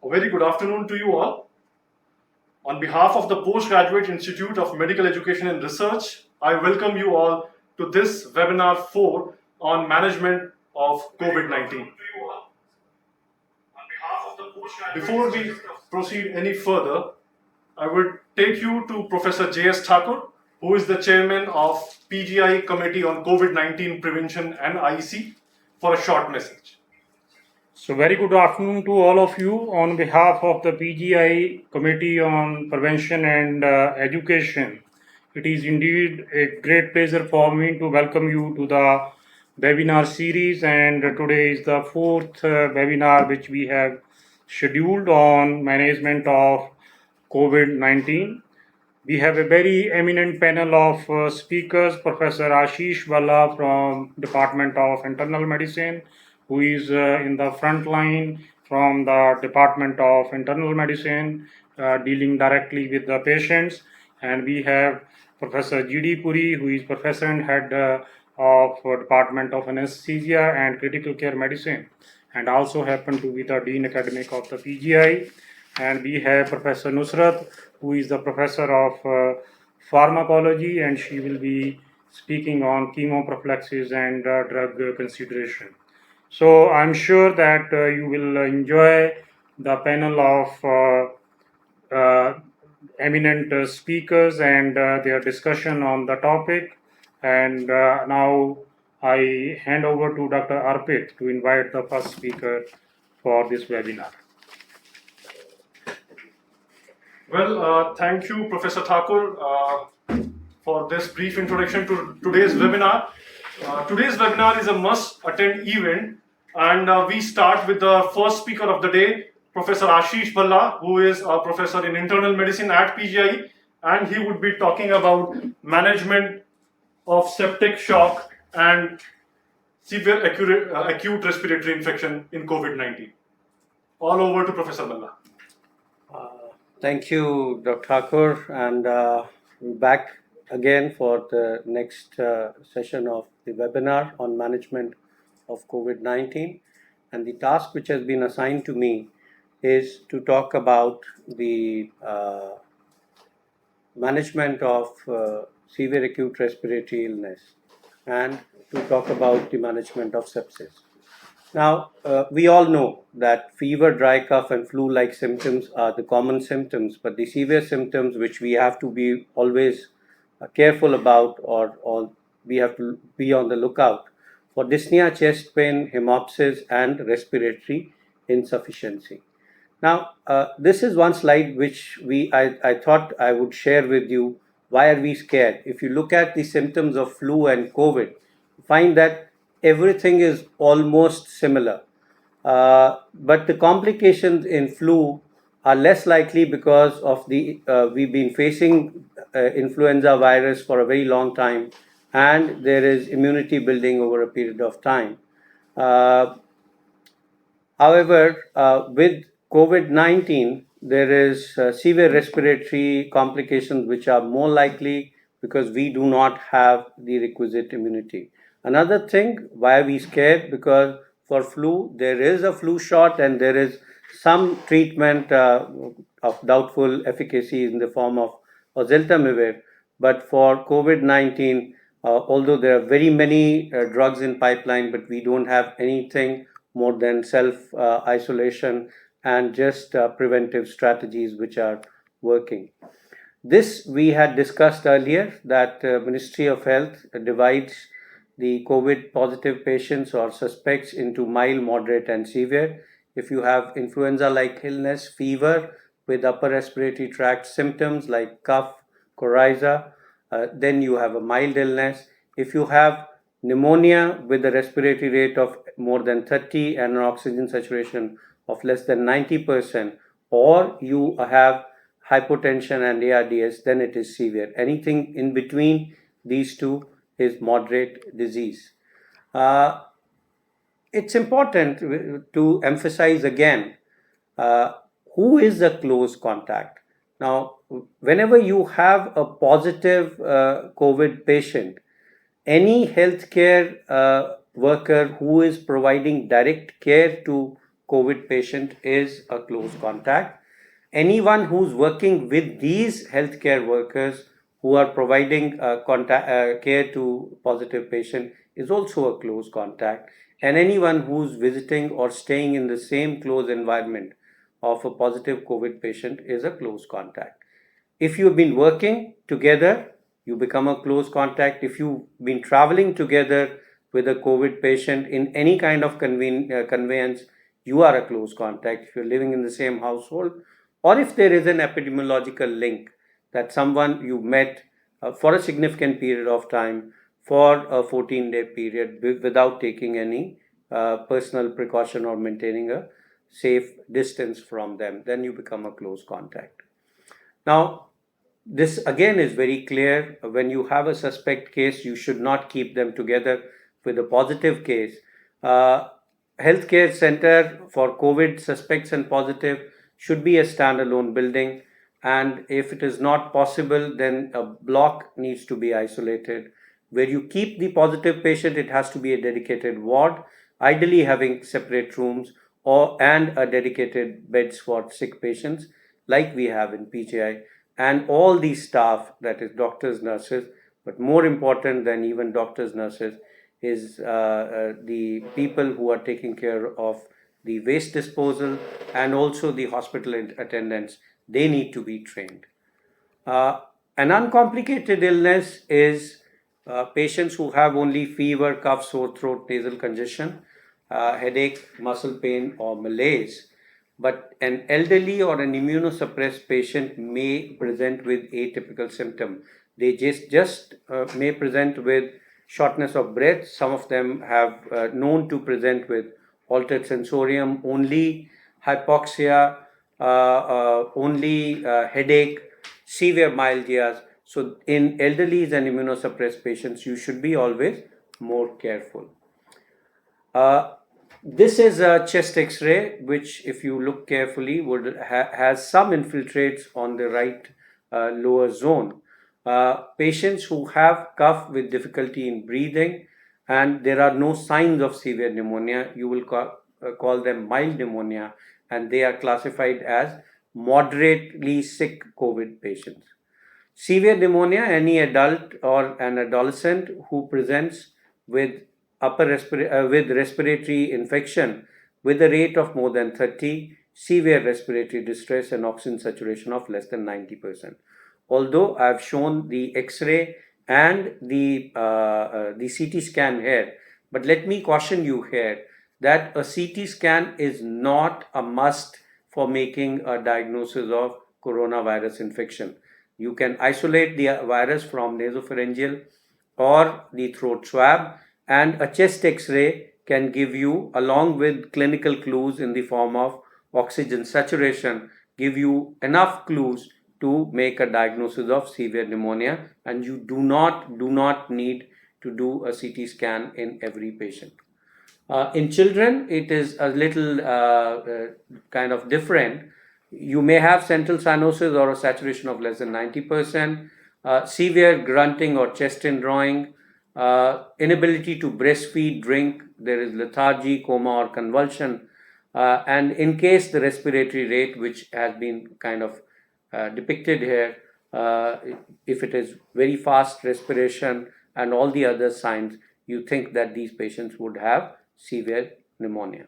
A very good afternoon to you all. On behalf of the Postgraduate Institute of Medical Education and Research, I welcome you all to this Webinar 4 on management of COVID-19. Before we proceed any further, I would take you to Professor J.S. Thakur, who is the chairman of PGI Committee on COVID-19 Prevention and IEC, for a short message. So very good afternoon to all of you. On behalf of the PGI Committee on Prevention and Education, it is indeed a great pleasure for me to welcome you to the webinar series, and today is the fourth webinar which we have scheduled on management of COVID-19. We have a very eminent panel of speakers, Professor Ashish Balla from Department of Internal Medicine, who is in the front line from the Department of Internal Medicine, dealing directly with the patients. And we have Professor G.D. Puri, who is Professor and Head of Department of Anesthesia and Critical Care Medicine, and also happen to be the Dean Academic of the PGI. And we have Professor Nusrat, who is the Professor of Pharmacology, and she will be speaking on chemoprophylaxis and drug consideration. So I'm sure that you will enjoy the panel of eminent speakers and their discussion on the topic. And now I hand over to Dr. Arpit to invite the first speaker for this webinar. Well, thank you, Professor Thakur, for this brief introduction to today's webinar. Today's webinar is a must-attend event, and we start with the first speaker of the day, Professor Ashish Balla, who is a professor in internal medicine at PGI, and he would be talking about management of septic shock and severe acute respiratory infection in COVID-19. All over to Professor Balla. Thank you, Dr. Thakur, and we're back again for the next session of the webinar on management of COVID-19. And the task which has been assigned to me is to talk about the management of severe acute respiratory illness and to talk about the management of sepsis. Now, we all know that fever, dry cough, and flu-like symptoms are the common symptoms, but the severe symptoms which we have to be always careful about, or we have to be on the lookout for: dyspnea, chest pain, hemoptysis, and respiratory insufficiency. Now, this is one slide which I thought I would share with you. Why are we scared? If you look at the symptoms of flu and COVID, you find that everything is almost similar, but the complications in flu are less likely because of the we've been facing influenza virus for a very long time, and there is immunity building over a period of time. However, with COVID-19, there is severe respiratory complications which are more likely because we do not have the requisite immunity. Another thing, why are we scared? Because for flu, there is a flu shot and there is some treatment of doubtful efficacy in the form of oseltamivir. But for COVID-19, although there are very many drugs in pipeline, but we don't have anything more than self-isolation and just preventive strategies which are working. This we had discussed earlier, that Ministry of Health divides the COVID positive patients or suspects into mild, moderate, and severe. If you have influenza-like illness, fever with upper respiratory tract symptoms like cough, coryza, then you have a mild illness. If you have pneumonia with a respiratory rate of more than 30 and an oxygen saturation of less than 90%, or you have hypotension and ARDS, then it is severe. Anything in between these two is moderate disease. It's important to emphasize again who is a close contact. Now, whenever you have a positive COVID patient, any healthcare worker who is providing direct care to COVID patient is a close contact. Anyone who's working with these healthcare workers who are providing care to positive patient is also a close contact. And anyone who's visiting or staying in the same close environment of a positive COVID patient is a close contact. If you've been working together, you become a close contact. If you've been traveling together with a COVID patient in any kind of conveyance, you are a close contact. If you're living in the same household, or if there is an epidemiological link that someone you met for a significant period of time for a 14-day period without taking any personal precaution or maintaining a safe distance from them, then you become a close contact. Now, this again is very clear. When you have a suspect case, you should not keep them together with a positive case. Healthcare center for COVID suspects and positive should be a standalone building, and if it is not possible, then a block needs to be isolated. Where you keep the positive patient, it has to be a dedicated ward, ideally having separate rooms and a dedicated beds for sick patients like we have in PGI, and all these staff, that is doctors, nurses, but more important than even doctors, nurses, is the people who are taking care of the waste disposal and also the hospital attendants. They need to be trained. An uncomplicated illness is patients who have only fever, cough, sore throat, nasal congestion, headache, muscle pain, or malaise. But an elderly or an immunosuppressed patient may present with atypical symptom. They just may present with shortness of breath. Some of them have known to present with altered sensorium, only hypoxia, only headache, severe myalgias. So in elderly and immunosuppressed patients, you should be always more careful. This is a chest X-ray, which, if you look carefully, has some infiltrates on the right lower zone. Patients who have cough with difficulty in breathing and there are no signs of severe pneumonia, you will call them mild pneumonia, and they are classified as moderately sick COVID patients. Severe pneumonia, any adult or an adolescent who presents with with respiratory infection with a rate of more than 30, severe respiratory distress, and oxygen saturation of less than 90%. Although I have shown the X-ray and the CT scan here, but let me caution you here that a CT scan is not a must for making a diagnosis of coronavirus infection. You can isolate the virus from nasopharyngeal or the throat swab, and a chest X-ray can give you, along with clinical clues in the form of oxygen saturation, give you enough clues to make a diagnosis of severe pneumonia, and you do not need to do a CT scan in every patient. In children, it is a little kind of different. You may have central cyanosis or a saturation of less than 90%, severe grunting or chest indrawing, inability to breastfeed, drink, there is lethargy, coma, or convulsion, and in case the respiratory rate, which has been kind of depicted here, if it is very fast respiration and all the other signs, you think that these patients would have severe pneumonia.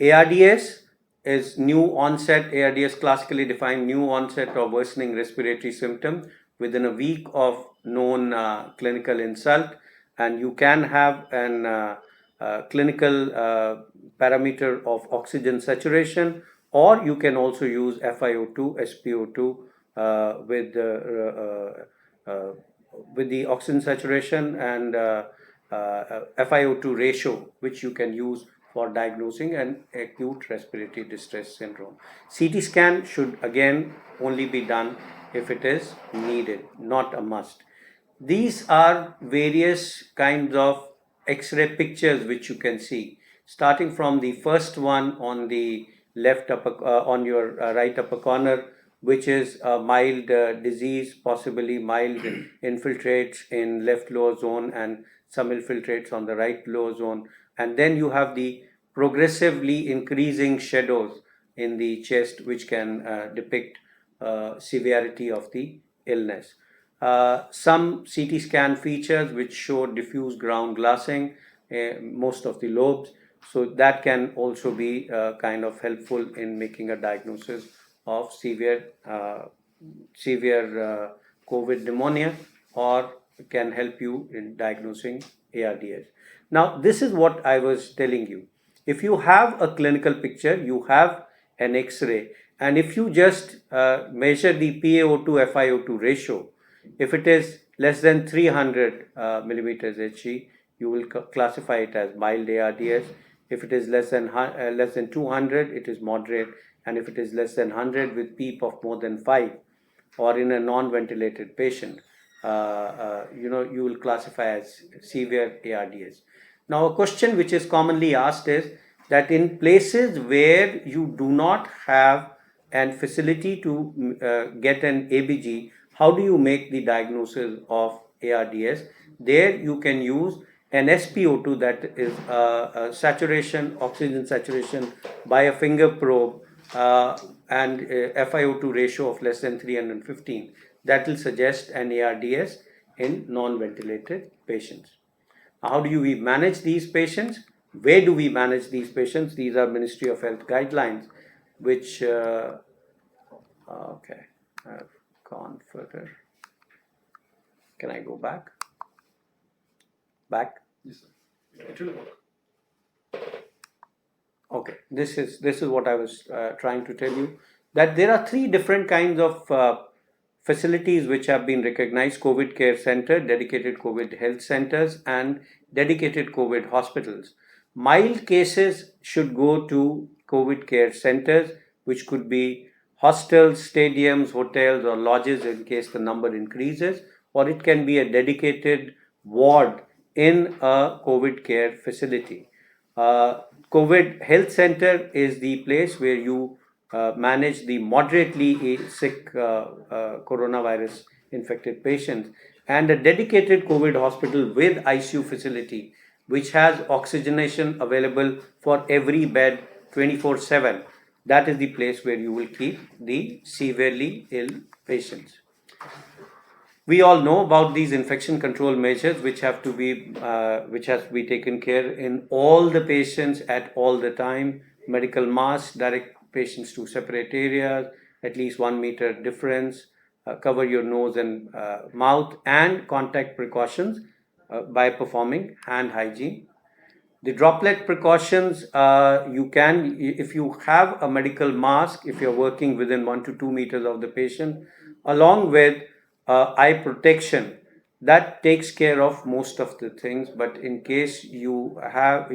ARDS is new onset. ARDS classically defined new onset or worsening respiratory symptom within a week of known clinical insult, and you can have an clinical parameter of oxygen saturation, or you can also use FiO2, SpO2 with the oxygen saturation and FiO2 ratio, which you can use for diagnosing an acute respiratory distress syndrome. CT scan should again only be done if it is needed, not a must. These are various kinds of X-ray pictures which you can see, starting from the first one on the left on your right upper corner, which is a mild disease, possibly mild infiltrates in left lower zone and some infiltrates on the right lower zone. And then you have the progressively increasing shadows in the chest, which can depict severity of the illness. Some CT scan features which show diffuse ground glassing, most of the lobes, so that can also be kind of helpful in making a diagnosis of severe COVID pneumonia, or can help you in diagnosing ARDS. Now, this is what I was telling you. If you have a clinical picture, you have an X-ray, and if you just measure the PaO2 FiO2 ratio, if it is less than 300 millimeters Hg, you will classify it as mild ARDS. If it is less than 200, it is moderate, and if it is less than 100 with PEEP of more than 5, or in a non-ventilated patient, you will classify as severe ARDS. Now, a question which is commonly asked is that in places where you do not have an facility to get an ABG, how do you make the diagnosis of ARDS? There you can use an SpO2, that is saturation, oxygen saturation by a finger probe, and FiO2 ratio of less than 315. That will suggest an ARDS in non-ventilated patients. How do we manage these patients? Where do we manage these patients? These are Ministry of Health guidelines, which, okay, I've gone further. Can I go back? Back? Yes, sir. It will work. Okay, this is what I was trying to tell you, that there are 3 different kinds of facilities which have been recognized: COVID care center, dedicated COVID health centers, and dedicated COVID hospitals. Mild cases should go to COVID care centers, which could be hostels, stadiums, hotels, or lodges in case the number increases, or it can be a dedicated ward in a COVID care facility. COVID health center is the place where you manage the moderately sick coronavirus infected patients, and a dedicated COVID hospital with ICU facility, which has oxygenation available for every bed 24/7. That is the place where you will keep the severely ill patients. We all know about these infection control measures, which has to be taken care in all the patients at all the time. Medical masks, direct patients to separate areas, at least 1 meter difference, cover your nose and mouth, and contact precautions by performing hand hygiene. The droplet precautions, you can, if you have a medical mask, if you're working within 1 to 2 meters of the patient, along with eye protection, that takes care of most of the things. But in case you are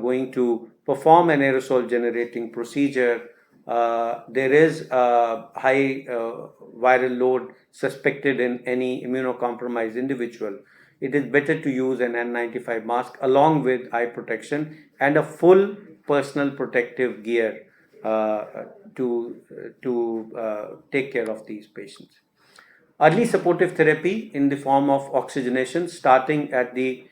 going to perform an aerosol generating procedure, there is a high viral load suspected in any immunocompromised individual, it is better to use an N95 mask along with eye protection and a full personal protective gear to take care of these patients. Early supportive therapy in the form of oxygenation, starting at the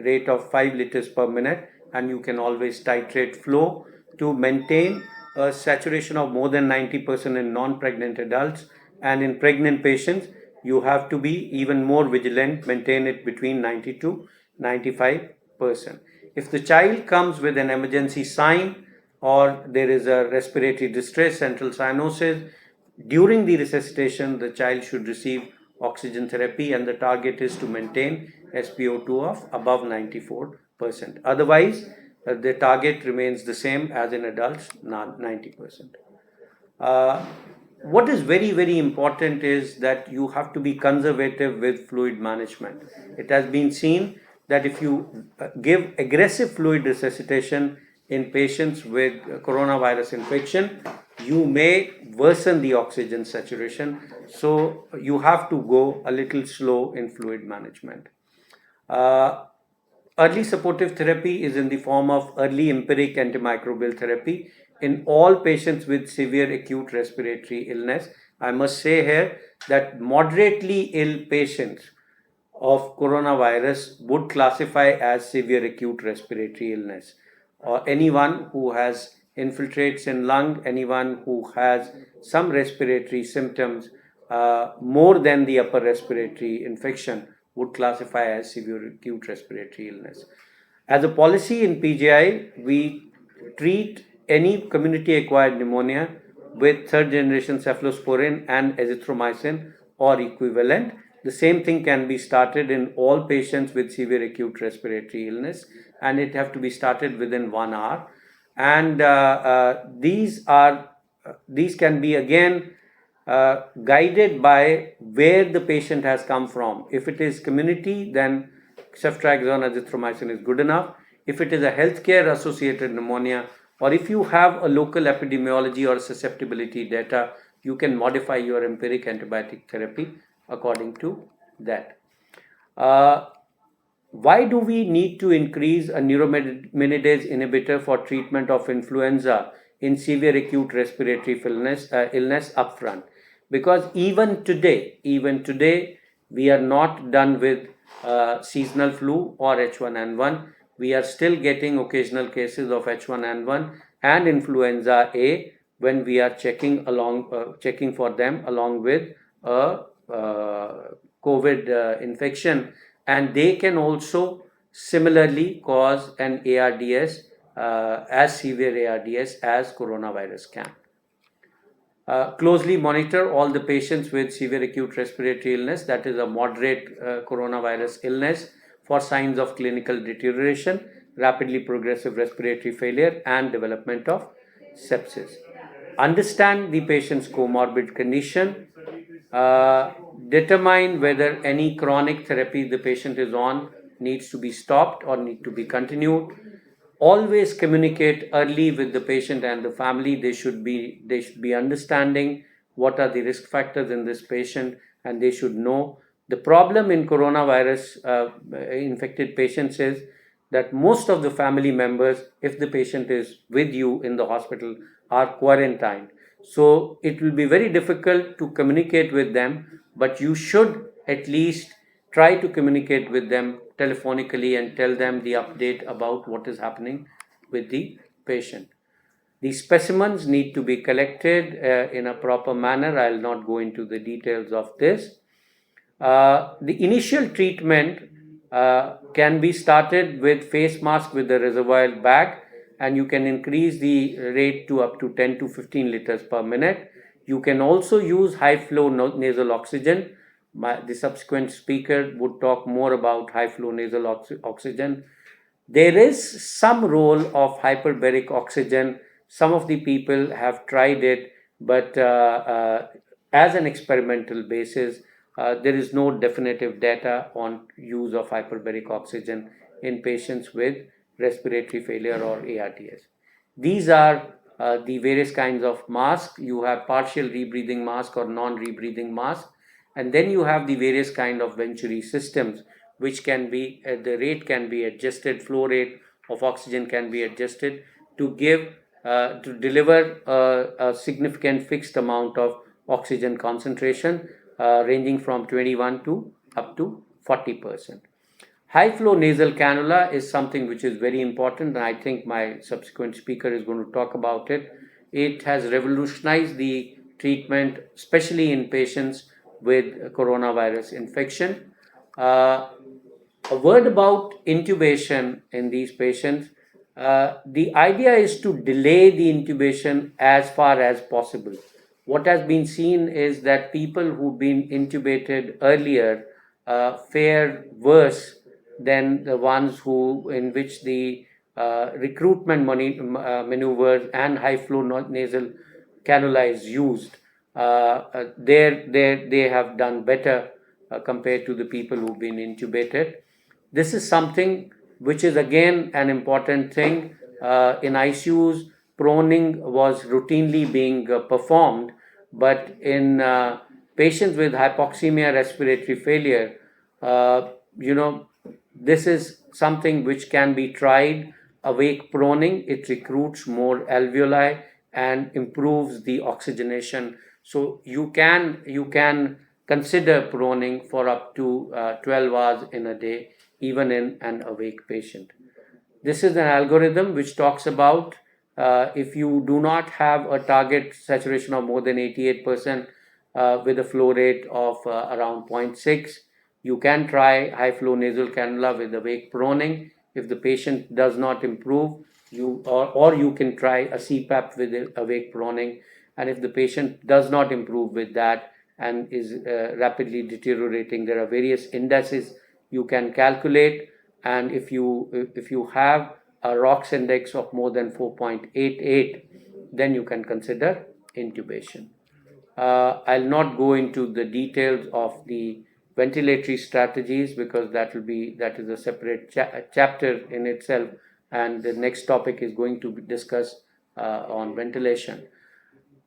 rate of 5 liters per minute, and you can always titrate flow to maintain a saturation of more than 90% in non-pregnant adults, and in pregnant patients you have to be even more vigilant, maintain it between 90 to 95%. If the child comes with an emergency sign, or there is a respiratory distress, central cyanosis, during the resuscitation the child should receive oxygen therapy, and the target is to maintain SpO2 of above 94%. Otherwise, the target remains the same as in adults, 90%. What is very, very important is that you have to be conservative with fluid management. It has been seen that if you give aggressive fluid resuscitation in patients with coronavirus infection, you may worsen the oxygen saturation. So you have to go a little slow in fluid management. Early supportive therapy is in the form of early empiric antimicrobial therapy in all patients with severe acute respiratory illness. I must say here that moderately ill patients of coronavirus would classify as severe acute respiratory illness, or anyone who has infiltrates in lung, anyone who has some respiratory symptoms more than the upper respiratory infection would classify as severe acute respiratory illness. As a policy in PGI, we treat any community acquired pneumonia with third generation cephalosporin and azithromycin or equivalent. The same thing can be started in all patients with severe acute respiratory illness, and it have to be started within 1 hour. And these can be again guided by where the patient has come from. If it is community, then ceftriaxone azithromycin is good enough. If it is a healthcare associated pneumonia, or if you have a local epidemiology or susceptibility data, you can modify your empiric antibiotic therapy according to that. Why do we need to increase a neuraminidase inhibitor for treatment of influenza in severe acute respiratory illness upfront? Because even today, we are not done with seasonal flu or H1N1. We are still getting occasional cases of H1N1 and influenza A when we are checking for them along with a COVID infection, and they can also similarly cause an ARDS, as severe ARDS as coronavirus can. Closely monitor all the patients with severe acute respiratory illness, that is a moderate coronavirus illness, for signs of clinical deterioration, rapidly progressive respiratory failure, and development of sepsis. Understand the patient's comorbid condition, determine whether any chronic therapy the patient is on needs to be stopped or need to be continued. Always communicate early with the patient and the family. They should be understanding what are the risk factors in this patient, and they should know. The problem in coronavirus infected patients is that most of the family members, if the patient is with you in the hospital, are quarantined. So it will be very difficult to communicate with them, but you should at least try to communicate with them telephonically and tell them the update about what is happening with the patient. The specimens need to be collected in a proper manner. I'll not go into the details of this. The initial treatment can be started with face mask with the reservoir bag, and you can increase the rate to up to 10 to 15 liters per minute. You can also use high flow nasal oxygen. The subsequent speaker would talk more about high flow nasal oxygen. There is some role of hyperbaric oxygen. Some of the people have tried it, but as an experimental basis, there is no definitive data on use of hyperbaric oxygen in patients with respiratory failure or ARDS. These are the various kinds of masks. You have partial rebreathing mask or non-rebreathing mask, and then you have the various kind of Venturi systems, which can be the rate can be adjusted, flow rate of oxygen can be adjusted to deliver a significant fixed amount of oxygen concentration, ranging from 21 to up to 40%. High flow nasal cannula is something which is very important, and I think my subsequent speaker is going to talk about it. It has revolutionized the treatment, especially in patients with coronavirus infection. A word about intubation in these patients. The idea is to delay the intubation as far as possible. What has been seen is that people who've been intubated earlier fare worse than the ones in which the recruitment maneuvers and high flow nasal cannula is used. They have done better compared to the people who've been intubated. This is something which is again an important thing. In ICUs, proning was routinely being performed, but in patients with hypoxemia respiratory failure, this is something which can be tried. Awake proning, it recruits more alveoli and improves the oxygenation. So you can consider proning for up to 12 hours in a day, even in an awake patient. This is an algorithm which talks about if you do not have a target saturation of more than 88% with a flow rate of around 0.6, you can try high flow nasal cannula with awake proning. If the patient does not improve, or you can try a CPAP with awake proning. And if the patient does not improve with that and is rapidly deteriorating, there are various indices you can calculate. And if you have a ROX index of more than 4.88, then you can consider intubation. I'll not go into the details of the ventilatory strategies because that is a separate chapter in itself, and the next topic is going to be discussed on ventilation.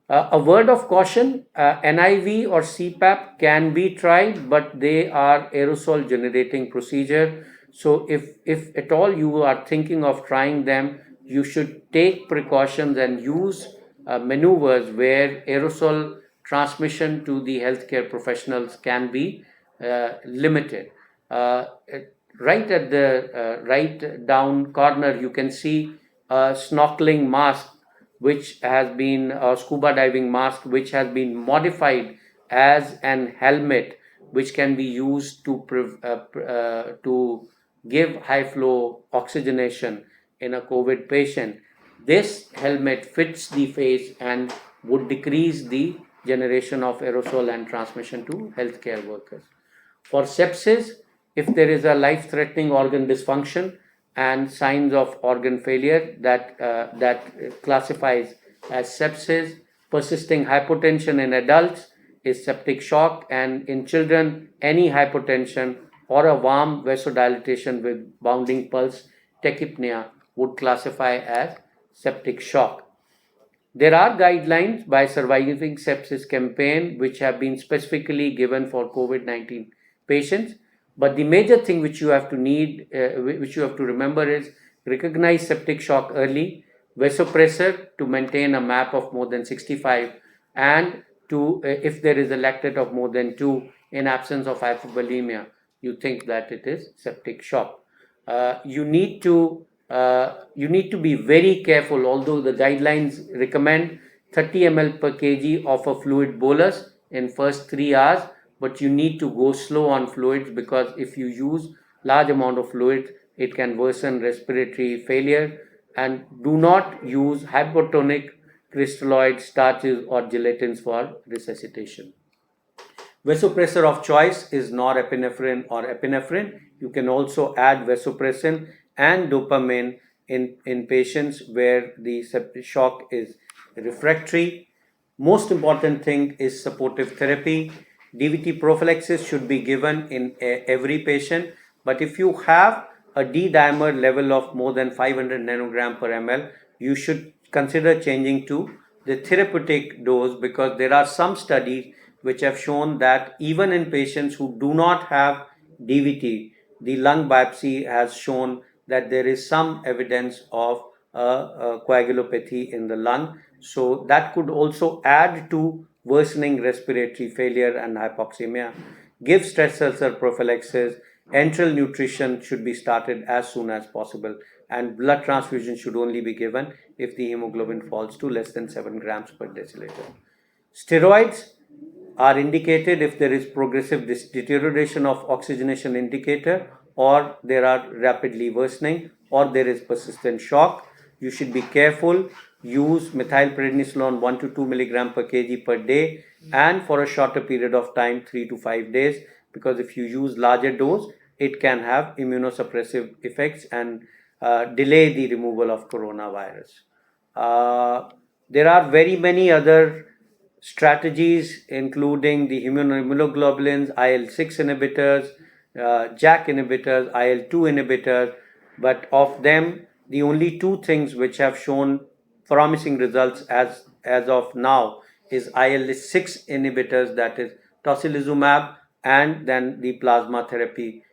A word of caution, NIV or CPAP can be tried, but they are aerosol generating procedure. So if at all you are thinking of trying them, you should take precautions and use maneuvers where aerosol transmission to the healthcare professionals can be limited. Right at the right down corner, you can see a snorkeling mask which has been a scuba diving mask which has been modified as an helmet which can be used to give high flow oxygenation in a COVID patient. This helmet fits the face and would decrease the generation of aerosol and transmission to healthcare workers. For sepsis, if there is a life-threatening organ dysfunction and signs of organ failure, that classifies as sepsis. Persisting hypotension in adults is septic shock, and in children, any hypotension or a warm vasodilation with bounding pulse, tachypnea, would classify as septic shock. There are guidelines by Surviving Sepsis Campaign which have been specifically given for COVID-19 patients. But the major thing which you have to remember is recognize septic shock early, vasopressor to maintain a MAP of more than 65, and to if there is a lactate of more than 2 in absence of hypovolemia, you think that it is septic shock. You need to be very careful, although the guidelines recommend 30 ml per kg of a fluid bolus in first 3 hours, but you need to go slow on fluids because if you use large amount of fluids, it can worsen respiratory failure. And do not use hypotonic crystalloid starches or gelatins for resuscitation. Vasopressor of choice is norepinephrine or epinephrine. You can also add vasopressin and dopamine in patients where the septic shock is refractory. Most important thing is supportive therapy. DVT prophylaxis should be given in every patient, but if you have a D-dimer level of more than 500 nanogram per ml, you should consider changing to the therapeutic dose because there are some studies which have shown that even in patients who do not have DVT, the lung biopsy has shown that there is some evidence of coagulopathy in the lung. So that could also add to worsening respiratory failure and hypoxemia. Give stress ulcer prophylaxis. Enteral nutrition should be started as soon as possible, and blood transfusion should only be given if the hemoglobin falls to less than 7 grams per deciliter. Steroids are indicated if there is progressive deterioration of oxygenation indicator, or there are rapidly worsening, or there is persistent shock. You should be careful. Use methylprednisolone 1 to 2 milligram per kg per day and for a shorter period of time, 3 to 5 days, because if you use larger dose, it can have immunosuppressive effects and delay the removal of coronavirus. There are very many other strategies, including the immunoglobulins, IL-6 inhibitors, JAK inhibitors, IL-2 inhibitors, but of them, the only two things which have shown promising results as of now is IL-6 inhibitors, that is tocilizumab, and then the plasma therapy,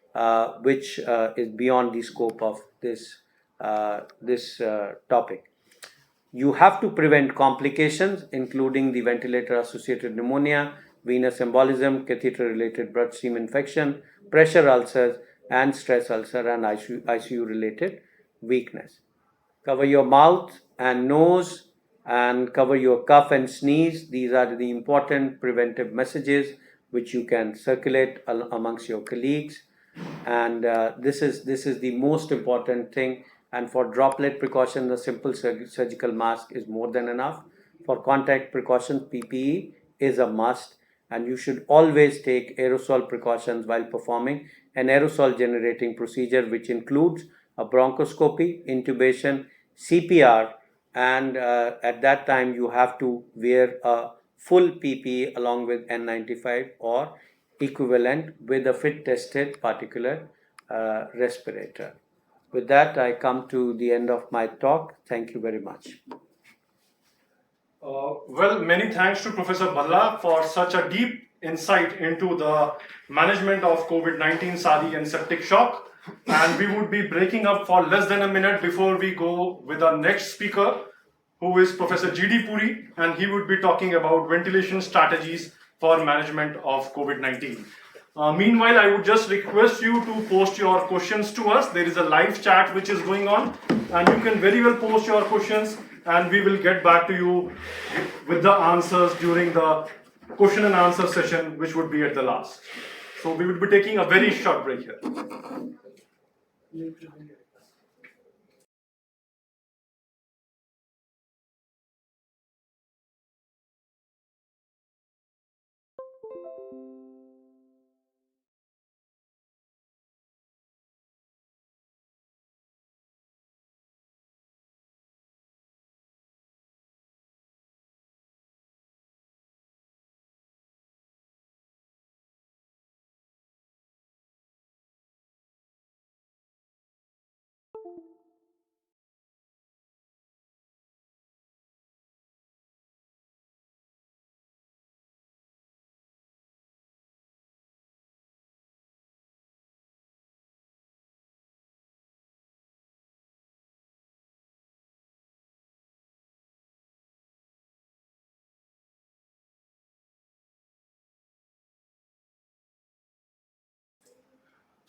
which is beyond the scope of this topic. You have to prevent complications, including the ventilator-associated pneumonia, venous embolism, catheter-related bloodstream infection, pressure ulcers, and stress ulcer and ICU-related weakness. Cover your mouth and nose and cover your cough and sneeze. These are the important preventive messages which you can circulate amongst your colleagues. And this is the most important thing. And for droplet precaution, the simple surgical mask is more than enough. For contact precautions, PPE is a must, and you should always take aerosol precautions while performing an aerosol generating procedure, which includes a bronchoscopy, intubation, CPR, and at that time you have to wear a full PPE along with N95 or equivalent with a fit tested particular respirator. With that, I come to the end of my talk. Thank you very much. Well, many thanks to Professor Bhalla for such a deep insight into the management of COVID-19, SARI and septic shock. And we would be breaking up for less than a minute before we go with our next speaker, who is Professor G.D. Puri, and he would be talking about ventilation strategies for management of COVID-19. Meanwhile, I would just request you to post your questions to us. There is a live chat which is going on, and you can very well post your questions, and we will get back to you with the answers during the question and answer session, which would be at the last. So we will be taking a very short break here.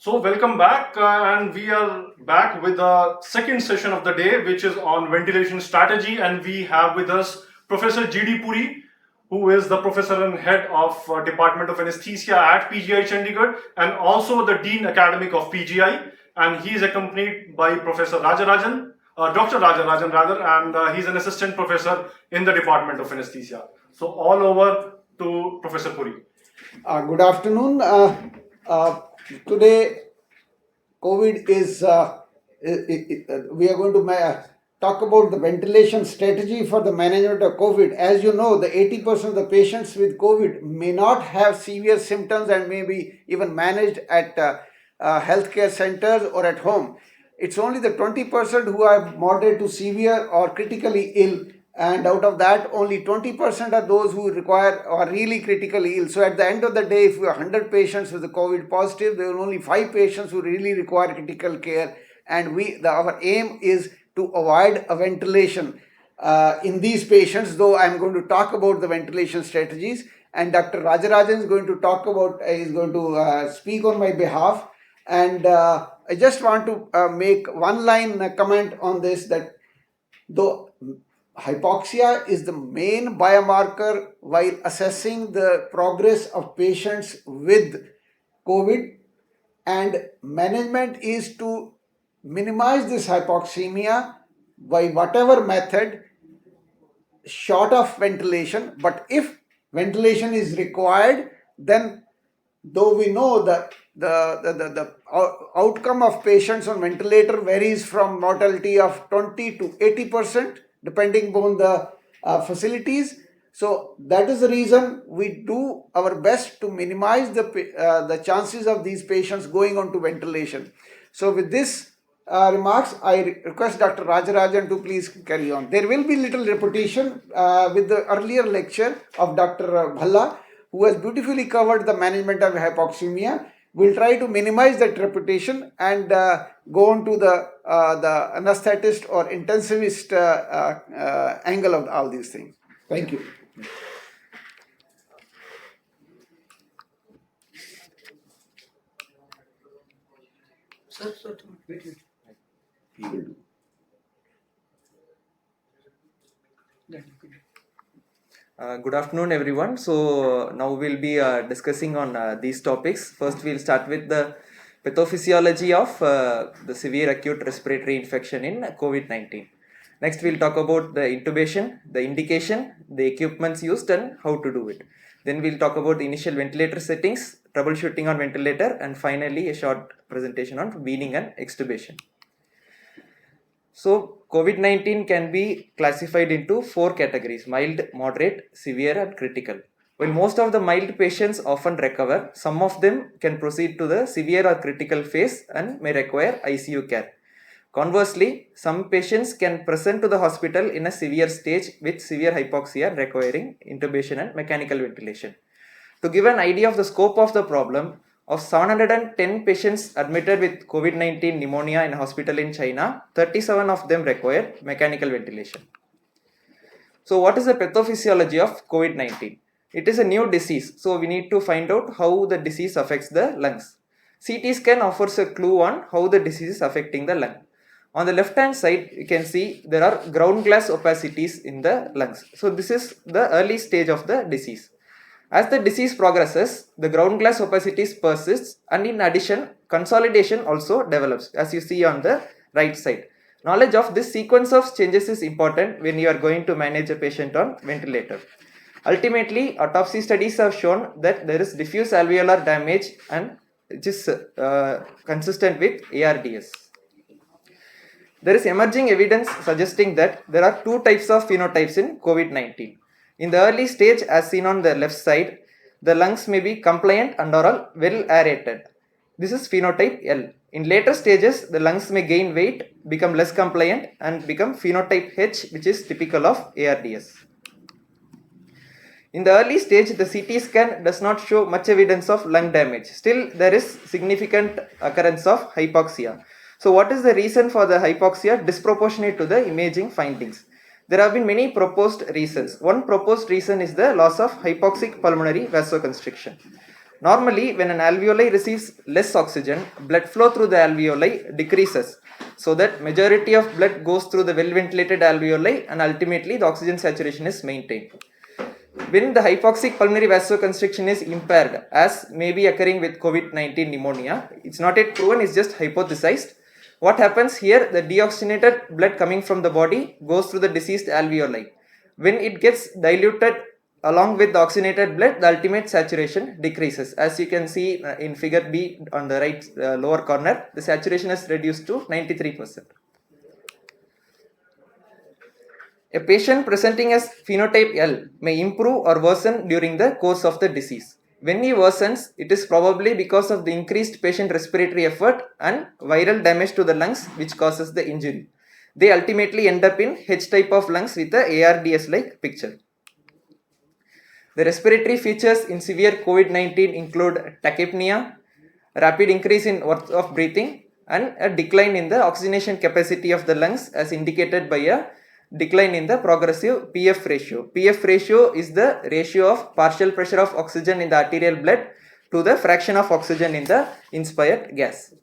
So welcome back, and we are back with the second session of the day, which is on ventilation strategy, and we have with us Professor G.D. Puri, who is the professor and head of Department of Anesthesia at PGI Chandigarh, and also the Dean Academic of PGI, and he is accompanied by Professor Rajarajan, Dr. Rajarajan rather, and he's an assistant professor in the Department of Anesthesia. So all over to Professor Puri. Good afternoon. Today, COVID is, we are going to talk about the ventilation strategy for the management of COVID. As you know, the 80% of the patients with COVID may not have severe symptoms and may be even managed at healthcare centers or at home. It's only the 20% who are moderate to severe or critically ill, and out of that only 20% are those who require or really critically ill. So at the end of the day, if we have 100 patients with the COVID positive, there are only 5 patients who really require critical care, and our aim is to avoid a ventilation in these patients, though I'm going to talk about the ventilation strategies, and Dr. Rajarajan is going to speak on my behalf. And I just want to make one line comment on this, that though hypoxia is the main biomarker while assessing the progress of patients with COVID, and management is to minimize this hypoxemia by whatever method short of ventilation. But if ventilation is required, then though we know that the outcome of patients on ventilator varies from mortality of 20 to 80% depending upon the facilities. So that is the reason we do our best to minimize the chances of these patients going on to ventilation. So with this remarks, I request Dr. Rajarajan to please carry on. There will be little repetition with the earlier lecture of Dr. Bhalla, who has beautifully covered the management of hypoxemia. We'll try to minimize that repetition and go on to the anesthetist or intensivist angle of all these things. Thank you. Good afternoon, everyone. So now we'll be discussing on these topics. First, we'll start with the pathophysiology of the severe acute respiratory infection in COVID-19. Next, we'll talk about the intubation, the indication, the equipments used, and how to do it. Then we'll talk about the initial ventilator settings, troubleshooting on ventilator, and finally a short presentation on weaning and extubation. So COVID-19 can be classified into 4 categories: mild, moderate, severe and critical. While most of the mild patients often recover, some of them can proceed to the severe or critical phase and may require ICU care. Conversely, some patients can present to the hospital in a severe stage with severe hypoxia requiring intubation and mechanical ventilation. To give an idea of the scope of the problem, of 710 patients admitted with COVID-19 pneumonia in a hospital in China, 37 of them required mechanical ventilation. So what is the pathophysiology of COVID-19? It is a new disease, so we need to find out how the disease affects the lungs. CT scan offers a clue on how the disease is affecting the lung. On the left hand side, you can see there are ground glass opacities in the lungs. So this is the early stage of the disease. As the disease progresses, the ground glass opacities persists, and in addition, consolidation also develops, as you see on the right side. Knowledge of this sequence of changes is important when you are going to manage a patient on ventilator. Ultimately, autopsy studies have shown that there is diffuse alveolar damage, and which is consistent with ARDS. There is emerging evidence suggesting that there are 2 types of phenotypes in COVID-19. In the early stage, as seen on the left side, the lungs may be compliant and are well aerated. This is phenotype L. In later stages, the lungs may gain weight, become less compliant and become phenotype H, which is typical of ARDS. In the early stage, the CT scan does not show much evidence of lung damage. Still, there is significant occurrence of hypoxia. So what is the reason for the hypoxia disproportionate to the imaging findings? There have been many proposed reasons. One proposed reason is the loss of hypoxic pulmonary vasoconstriction. Normally, when an alveoli receives less oxygen, blood flow through the alveoli decreases, so that majority of blood goes through the well-ventilated alveoli and ultimately the oxygen saturation is maintained. When the hypoxic pulmonary vasoconstriction is impaired, as may be occurring with COVID-19 pneumonia, it's not yet proven, it's just hypothesized. What happens here? The deoxygenated blood coming from the body goes through the diseased alveoli. When it gets diluted along with the oxygenated blood, the ultimate saturation decreases. As you can see in figure B on the right lower corner, the saturation is reduced to 93%. A patient presenting as phenotype L may improve or worsen during the course of the disease. When he worsens, it is probably because of the increased patient respiratory effort and viral damage to the lungs which causes the injury. They ultimately end up in H type of lungs with the ARDS-like picture. The respiratory features in severe COVID-19 include tachypnea, rapid increase in worth of breathing, and a decline in the oxygenation capacity of the lungs as indicated by a decline in the progressive PF ratio. PF ratio is the ratio of partial pressure of oxygen in the arterial blood to the fraction of oxygen in the inspired gas.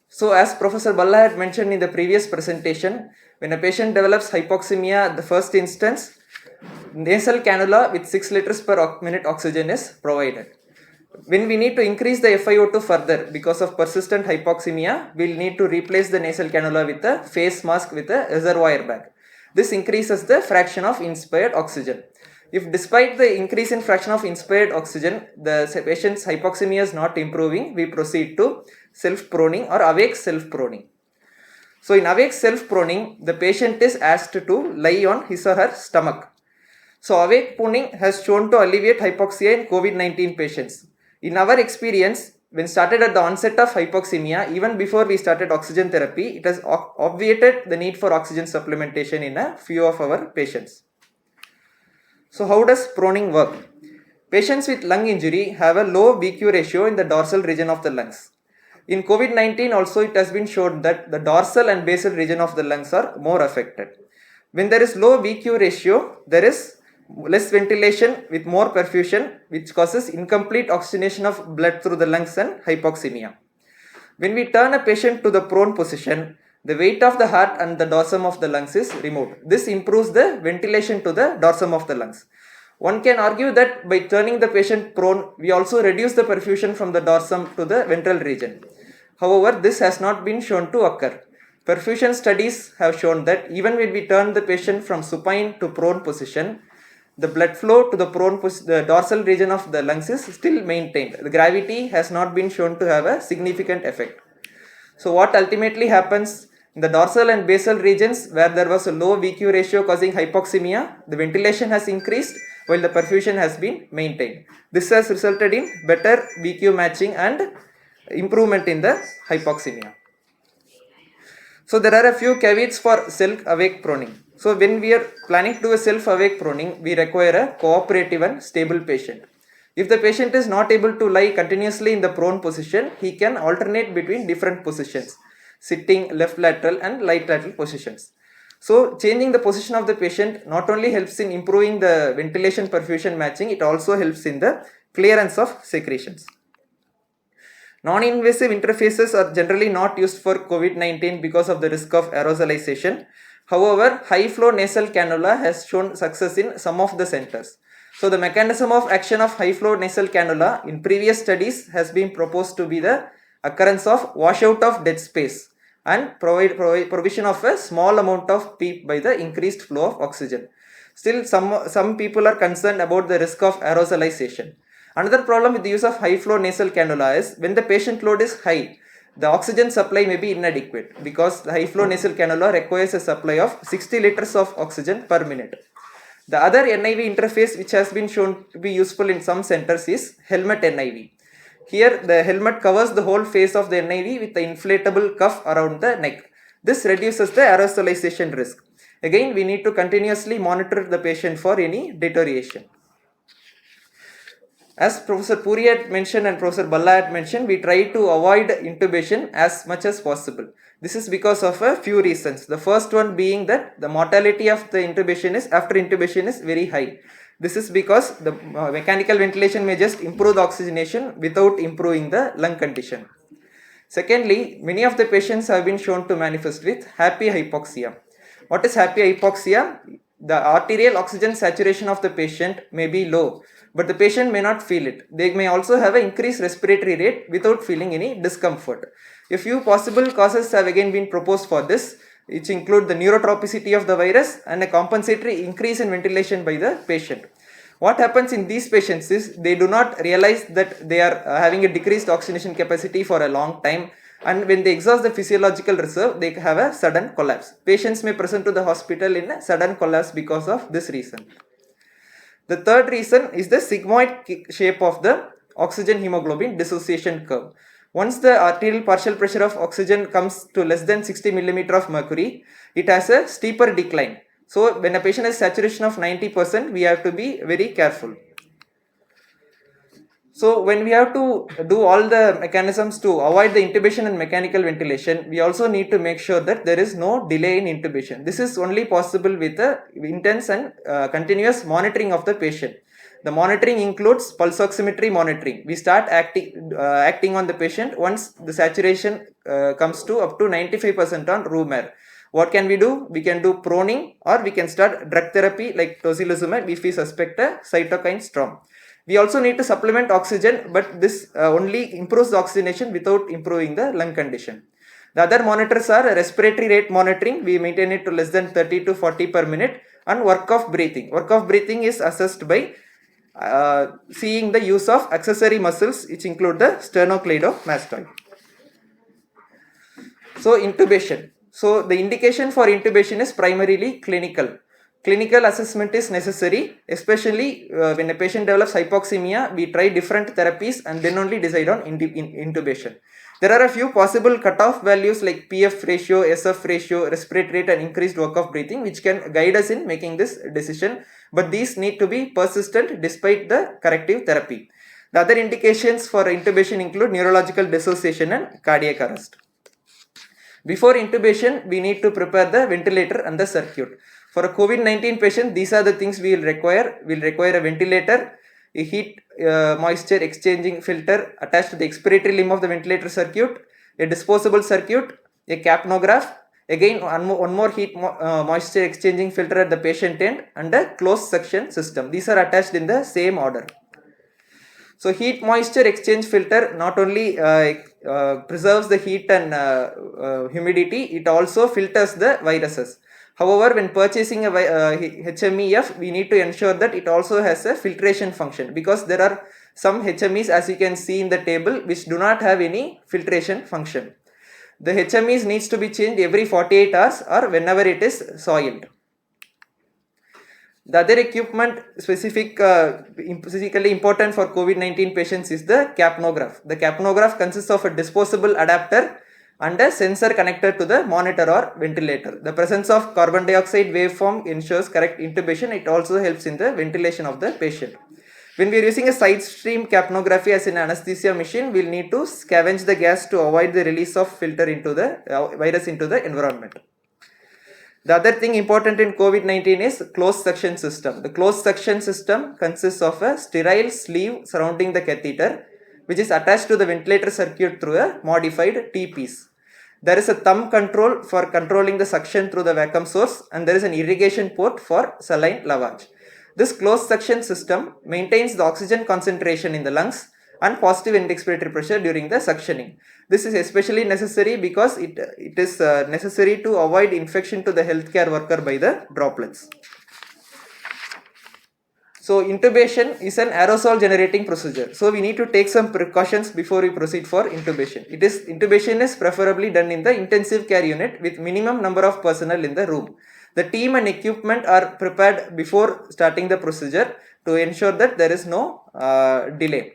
So as Professor Balla had mentioned in the previous presentation, when a patient develops hypoxemia at the first instance, nasal cannula with 6 liters per minute oxygen is provided. When we need to increase the FiO2 further because of persistent hypoxemia, we will need to replace the nasal cannula with a face mask with a reservoir bag. This increases the fraction of inspired oxygen. If despite the increase in fraction of inspired oxygen, the patient's hypoxemia is not improving, we proceed to self-proning or awake self-proning. So in awake self-proning, the patient is asked to lie on his or her stomach. So awake proning has shown to alleviate hypoxia in COVID-19 patients. In our experience, when started at the onset of hypoxemia, even before we started oxygen therapy, it has obviated the need for oxygen supplementation in a few of our patients. So how does proning work? Patients with lung injury have a low VQ ratio in the dorsal region of the lungs. In COVID-19 also it has been shown that the dorsal and basal region of the lungs are more affected. When there is low VQ ratio, there is less ventilation with more perfusion, which causes incomplete oxygenation of blood through the lungs and hypoxemia. When we turn a patient to the prone position, the weight of the heart and the dorsum of the lungs is removed. This improves the ventilation to the dorsum of the lungs. One can argue that by turning the patient prone, we also reduce the perfusion from the dorsum to the ventral region. However, this has not been shown to occur. Perfusion studies have shown that even when we turn the patient from supine to prone position, the blood flow to the dorsal region of the lungs is still maintained. The gravity has not been shown to have a significant effect. So what ultimately happens in the dorsal and basal regions where there was a low VQ ratio causing hypoxemia, the ventilation has increased while the perfusion has been maintained. This has resulted in better VQ matching and improvement in the hypoxemia. So there are a few caveats for self-awake proning. So when we are planning to do a self-awake proning, we require a cooperative and stable patient. If the patient is not able to lie continuously in the prone position, he can alternate between different positions, sitting, left lateral and right lateral positions. So changing the position of the patient not only helps in improving the ventilation perfusion matching, it also helps in the clearance of secretions. Non-invasive interfaces are generally not used for COVID-19 because of the risk of aerosolization. However, high-flow nasal cannula has shown success in some of the centers. So the mechanism of action of high-flow nasal cannula in previous studies has been proposed to be the occurrence of washout of dead space and provision of a small amount of PEEP by the increased flow of oxygen. Still, some people are concerned about the risk of aerosolization. Another problem with the use of high flow nasal cannula is when the patient load is high, the oxygen supply may be inadequate because the high flow nasal cannula requires a supply of 60 liters of oxygen per minute. The other NIV interface which has been shown to be useful in some centers is helmet NIV. Here the helmet covers the whole face of the NIV with the inflatable cuff around the neck. This reduces the aerosolization risk. Again, we need to continuously monitor the patient for any deterioration. As Professor Puri had mentioned and Professor Balla had mentioned, we try to avoid intubation as much as possible. This is because of a few reasons. The first one being that the mortality of the after intubation is very high. This is because the mechanical ventilation may just improve the oxygenation without improving the lung condition. Secondly, many of the patients have been shown to manifest with happy hypoxia. What is happy hypoxia? The arterial oxygen saturation of the patient may be low, but the patient may not feel it. They may also have an increased respiratory rate without feeling any discomfort. A few possible causes have again been proposed for this, which include the neurotropicity of the virus and a compensatory increase in ventilation by the patient. What happens in these patients is they do not realize that they are having a decreased oxygenation capacity for a long time, and when they exhaust the physiological reserve, they have a sudden collapse. Patients may present to the hospital in a sudden collapse because of this reason. The third reason is the sigmoid shape of the oxygen hemoglobin dissociation curve. Once the arterial partial pressure of oxygen comes to less than 60 mm of mercury, it has a steeper decline. So when a patient has saturation of 90%, we have to be very careful. So when we have to do all the mechanisms to avoid the intubation and mechanical ventilation, we also need to make sure that there is no delay in intubation. This is only possible with the intense and continuous monitoring of the patient. The monitoring includes pulse oximetry monitoring. We start acting on the patient once the saturation comes to up to 95% on room air. What can we do? We can do proning, or we can start drug therapy like tocilizumab if we suspect a cytokine storm. We also need to supplement oxygen, but this only improves the oxygenation without improving the lung condition. The other monitors are respiratory rate monitoring. We maintain it to less than 30 to 40 per minute, and work of breathing. Work of breathing is assessed by seeing the use of accessory muscles, which include the sternocleidomastoid. So intubation. So the indication for intubation is primarily clinical. Clinical assessment is necessary, especially when a patient develops hypoxemia. We try different therapies and then only decide on intubation. There are a few possible cutoff values like PF ratio, SF ratio, respiratory rate and increased work of breathing, which can guide us in making this decision, but these need to be persistent despite the corrective therapy. The other indications for intubation include neurological dissociation and cardiac arrest. Before intubation, we need to prepare the ventilator and the circuit. For a COVID-19 patient, these are the things we will require. We will require a ventilator, a heat moisture exchanging filter attached to the expiratory limb of the ventilator circuit, a disposable circuit, a capnograph, again one more moisture exchanging filter at the patient end, and a closed suction system. These are attached in the same order. So heat moisture exchange filter not only preserves the heat and humidity, it also filters the viruses. However, when purchasing a HMEF, we need to ensure that it also has a filtration function, because there are some HMEs, as you can see in the table, which do not have any filtration function. The HMEs needs to be changed every 48 hours or whenever it is soiled. The other equipment specifically important for COVID-19 patients is the capnograph. The capnograph consists of a disposable adapter and a sensor connected to the monitor or ventilator. The presence of carbon dioxide waveform ensures correct intubation. It also helps in the ventilation of the patient. When we are using a side stream capnography as an anesthesia machine, we will need to scavenge the gas to avoid the release of filter into the virus into the environment. The other thing important in COVID-19 is closed suction system. The closed suction system consists of a sterile sleeve surrounding the catheter, which is attached to the ventilator circuit through a modified T-piece. There is a thumb control for controlling the suction through the vacuum source, and there is an irrigation port for saline lavage. This closed suction system maintains the oxygen concentration in the lungs and positive end expiratory pressure during the suctioning. This is especially necessary because it is necessary to avoid infection to the healthcare worker by the droplets. So intubation is an aerosol generating procedure. So we need to take some precautions before we proceed for intubation. Intubation is preferably done in the intensive care unit with minimum number of personnel in the room. The team and equipment are prepared before starting the procedure to ensure that there is no delay.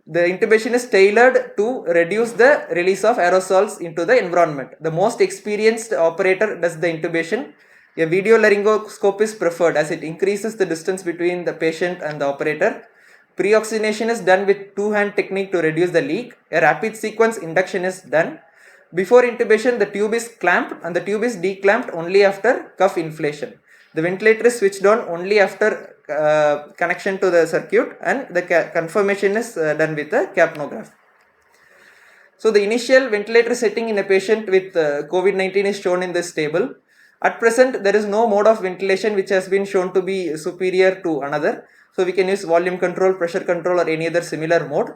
The intubation is tailored to reduce the release of aerosols into the environment. The most experienced operator does the intubation. A video laryngoscope is preferred as it increases the distance between the patient and the operator. Pre-oxygenation is done with two-hand technique to reduce the leak. A rapid sequence induction is done. Before intubation, the tube is clamped and the tube is declamped only after cuff inflation. The ventilator is switched on only after connection to the circuit, and the confirmation is done with a capnograph. So the initial ventilator setting in a patient with COVID-19 is shown in this table. At present, there is no mode of ventilation which has been shown to be superior to another. So we can use volume control, pressure control, or any other similar mode.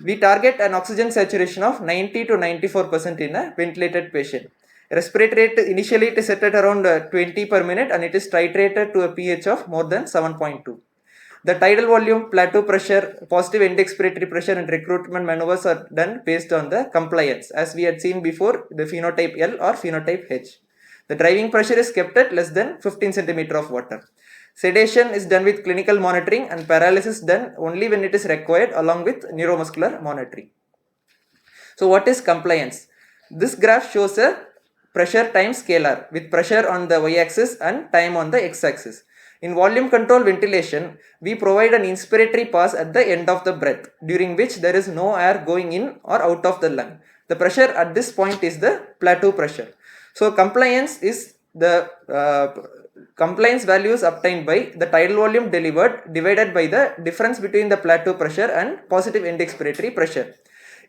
We target an oxygen saturation of 90 to 94% in a ventilated patient. Respiratory rate initially it is set at around 20 per minute, and it is titrated to a pH of more than 7.2. The tidal volume, plateau pressure, positive end expiratory pressure, and recruitment maneuvers are done based on the compliance, as we had seen before, the phenotype L or phenotype H. The driving pressure is kept at less than 15 cm of water. Sedation is done with clinical monitoring, and paralysis done only when it is required along with neuromuscular monitoring. So what is compliance? This graph shows a pressure times scalar with pressure on the y-axis and time on the x-axis. In volume control ventilation, we provide an inspiratory pass at the end of the breath, during which there is no air going in or out of the lung. The pressure at this point is the plateau pressure. So compliance is the compliance values obtained by the tidal volume delivered divided by the difference between the plateau pressure and positive end expiratory pressure.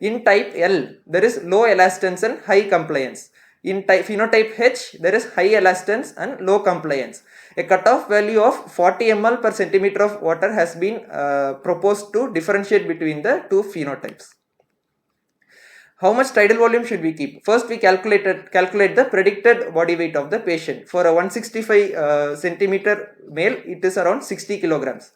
In type L, there is low elastance and high compliance. In phenotype H, there is high elastance and low compliance. A cutoff value of 40 ml per centimeter of water has been proposed to differentiate between the two phenotypes. How much tidal volume should we keep? First, we calculate the predicted body weight of the patient. For a 165 centimeter male, it is around 60 kilograms.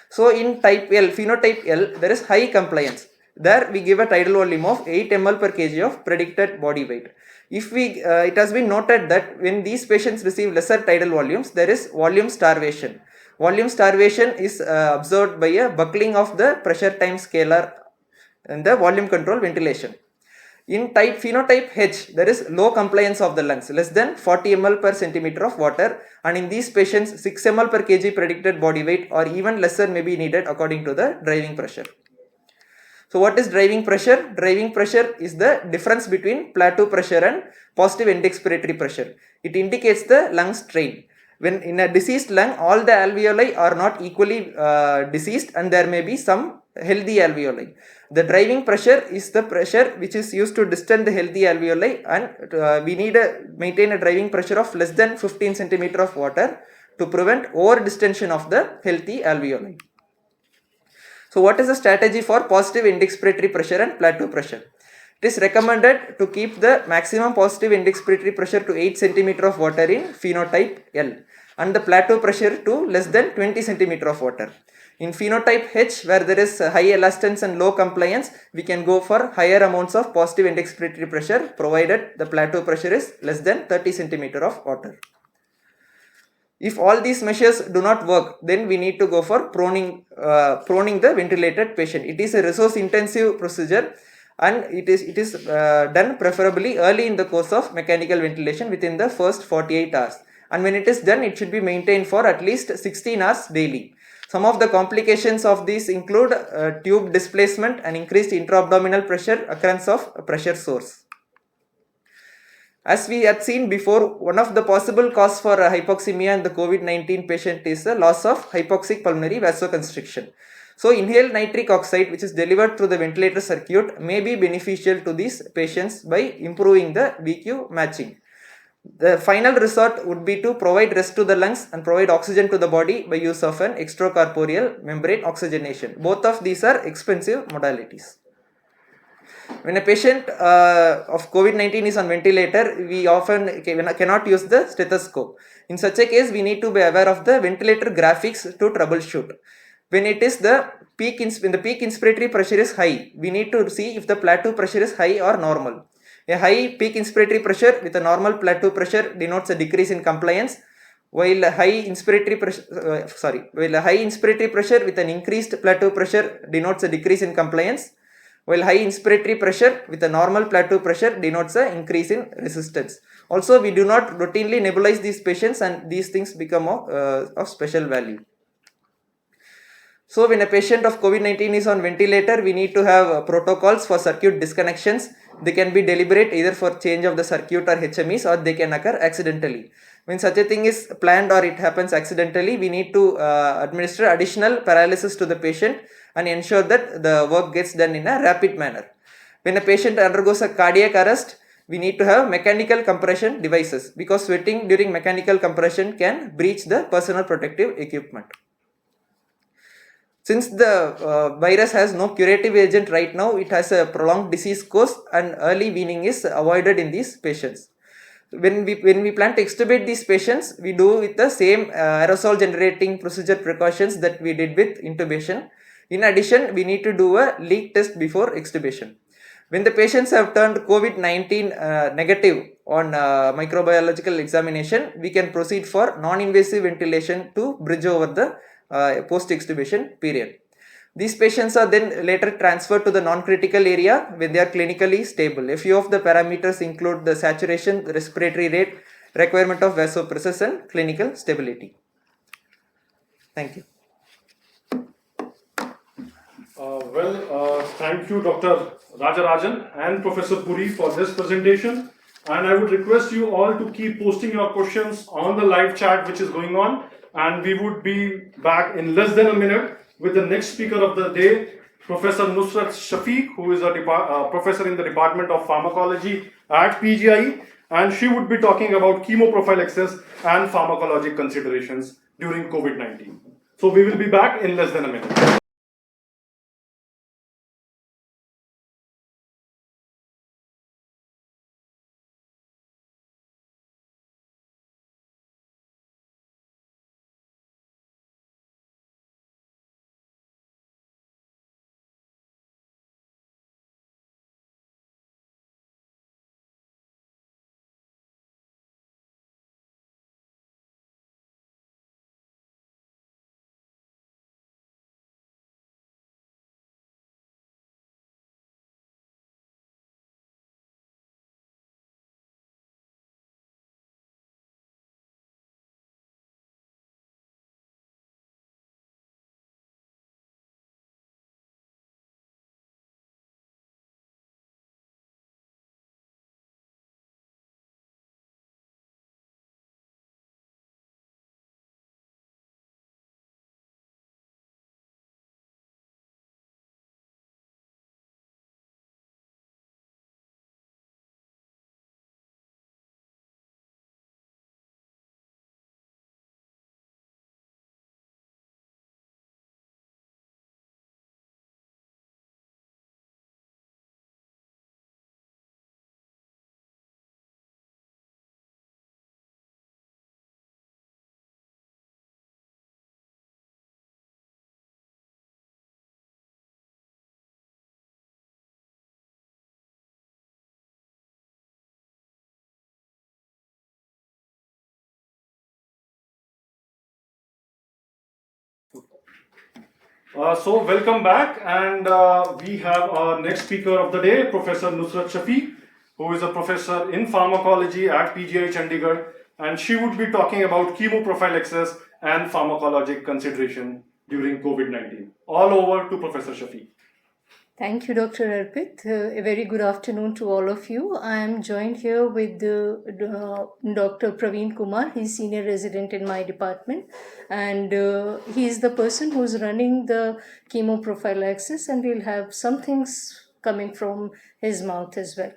So in type L, phenotype L, there is high compliance. There we give a tidal volume of 8 ml per kg of predicted body weight. If it has been noted that when these patients receive lesser tidal volumes, there is volume starvation. Volume starvation is observed by a buckling of the pressure times scalar and the volume control ventilation. In phenotype H, there is low compliance of the lungs, less than 40 ml per centimeter of water, and in these patients 6 ml per kg predicted body weight or even lesser may be needed according to the driving pressure. So what is driving pressure? Driving pressure is the difference between plateau pressure and positive end expiratory pressure. It indicates the lung strain. When in a diseased lung, all the alveoli are not equally diseased, and there may be some healthy alveoli. The driving pressure is the pressure which is used to distend the healthy alveoli, and we need to maintain a driving pressure of less than 15 centimeter of water to prevent over distension of the healthy alveoli. So what is the strategy for positive end expiratory pressure and plateau pressure? It is recommended to keep the maximum positive end expiratory pressure to 8 centimeter of water in phenotype L and the plateau pressure to less than 20 centimeter of water. In phenotype H, where there is high elastance and low compliance, we can go for higher amounts of positive end expiratory pressure provided the plateau pressure is less than 30 centimeter of water. If all these measures do not work, then we need to go for proning the ventilated patient. It is a resource intensive procedure, and it is done preferably early in the course of mechanical ventilation within the first 48 hours. And when it is done, it should be maintained for at least 16 hours daily. Some of the complications of these include tube displacement and increased intra-abdominal pressure, occurrence of pressure source. As we had seen before, one of the possible cause for hypoxemia in the COVID-19 patient is the loss of hypoxic pulmonary vasoconstriction. So inhaled nitric oxide, which is delivered through the ventilator circuit, may be beneficial to these patients by improving the VQ matching. The final resort would be to provide rest to the lungs and provide oxygen to the body by use of an extracorporeal membrane oxygenation. Both of these are expensive modalities. When a patient of COVID-19 is on ventilator, we often cannot use the stethoscope. In such a case, we need to be aware of the ventilator graphics to troubleshoot. When it is the when the peak inspiratory pressure is high, we need to see if the plateau pressure is high or normal. A high peak inspiratory pressure with a normal plateau pressure denotes a decrease in compliance, while a high inspiratory pressure with an increased plateau pressure denotes a decrease in compliance, while high inspiratory pressure with a normal plateau pressure denotes an increase in resistance. Also, we do not routinely nebulize these patients, and these things become of special value. So when a patient of COVID-19 is on ventilator, we need to have protocols for circuit disconnections. They can be deliberate, either for change of the circuit or HMEs, or they can occur accidentally. When such a thing is planned or it happens accidentally, we need to administer additional paralysis to the patient and ensure that the work gets done in a rapid manner. When a patient undergoes a cardiac arrest, we need to have mechanical compression devices, because sweating during mechanical compression can breach the personal protective equipment. Since the virus has no curative agent right now, it has a prolonged disease course, and early weaning is avoided in these patients. When we plan to extubate these patients, we do with the same aerosol generating procedure precautions that we did with intubation. In addition, we need to do a leak test before extubation. When the patients have turned COVID-19 negative on microbiological examination, we can proceed for non-invasive ventilation to bridge over the post-extubation period. These patients are then later transferred to the non-critical area when they are clinically stable. A few of the parameters include the saturation, the respiratory rate, requirement of vasopressors, and clinical stability. Thank you. Thank you, Dr. Rajarajan and Professor Puri, for this presentation. And I would request you all to keep posting your questions on the live chat which is going on. And we would be back in less than a minute with the next speaker of the day, Professor Nusrat Shafiq, who is a professor in the Department of Pharmacology at PGIMER, and she would be talking about chemoprophylaxis and pharmacologic considerations during COVID-19. So we will be back in less than a minute. So welcome back, and we have our next speaker of the day, Professor Nusrat Shafi, who is a professor in pharmacology at PGI Chandigarh, and she would be talking about chemoprophylaxis and pharmacologic consideration during COVID-19. All over to Professor Shafi. Thank you, Dr. Arpit. A very good afternoon to all of you. I am joined here with Dr. Praveen Kumar. He's senior resident in my department, and he is the person who's running the chemoprophylaxis, and we'll have some things coming from his mouth as well.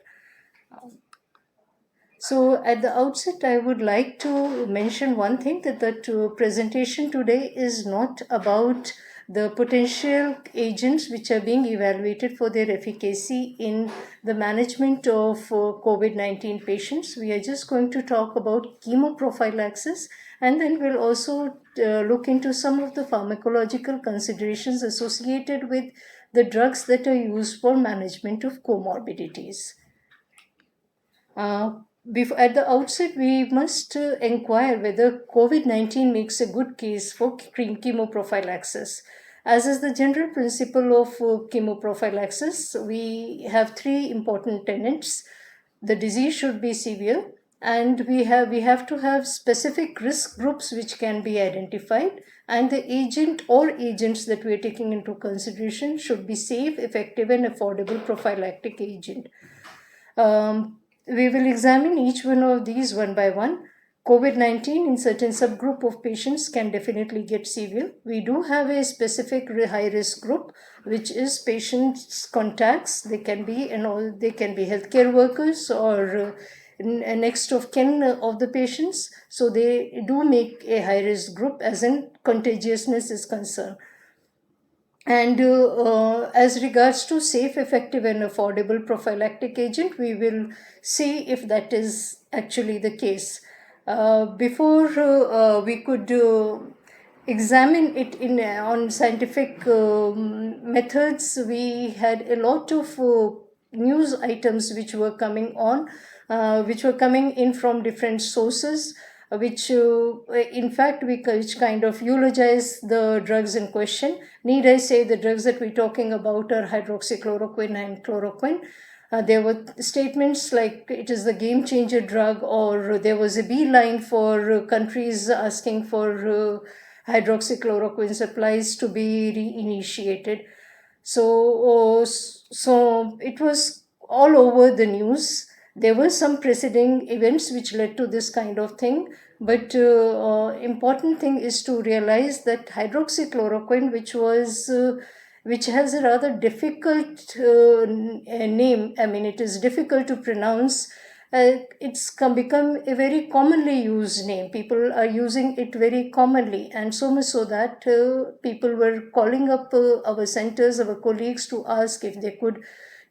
So at the outset, I would like to mention one thing, that the presentation today is not about the potential agents which are being evaluated for their efficacy in the management of COVID-19 patients. We are just going to talk about chemoprophylaxis, and then we'll also look into some of the pharmacological considerations associated with the drugs that are used for management of comorbidities. At the outset, we must inquire whether COVID-19 makes a good case for chemoprophylaxis. As is the general principle of chemoprophylaxis, we have three important tenets. The disease should be severe, and we have to have specific risk groups which can be identified, and the agent or agents that we are taking into consideration should be safe, effective, and affordable prophylactic agent. We will examine each one of these one by one. COVID-19 in certain subgroup of patients can definitely get severe. We do have a specific high risk group, which is patients' contacts. They can be healthcare workers or next of kin of the patients. So they do make a high risk group as in contagiousness is concerned. And as regards to safe, effective, and affordable prophylactic agent, we will see if that is actually the case. Before we could examine it on scientific methods, we had a lot of news items which were coming in from different sources, which kind of eulogize the drugs in question. Need I say, the drugs that we're talking about are hydroxychloroquine and chloroquine. There were statements like it is the game changer drug, or there was a beeline for countries asking for hydroxychloroquine supplies to be reinitiated. So it was all over the news. There were some preceding events which led to this kind of thing, but important thing is to realize that hydroxychloroquine, which has a rather difficult name. I mean, it is difficult to pronounce. It's become a very commonly used name. People are using it very commonly, and so much so that people were calling up our centers, our colleagues, to ask if they could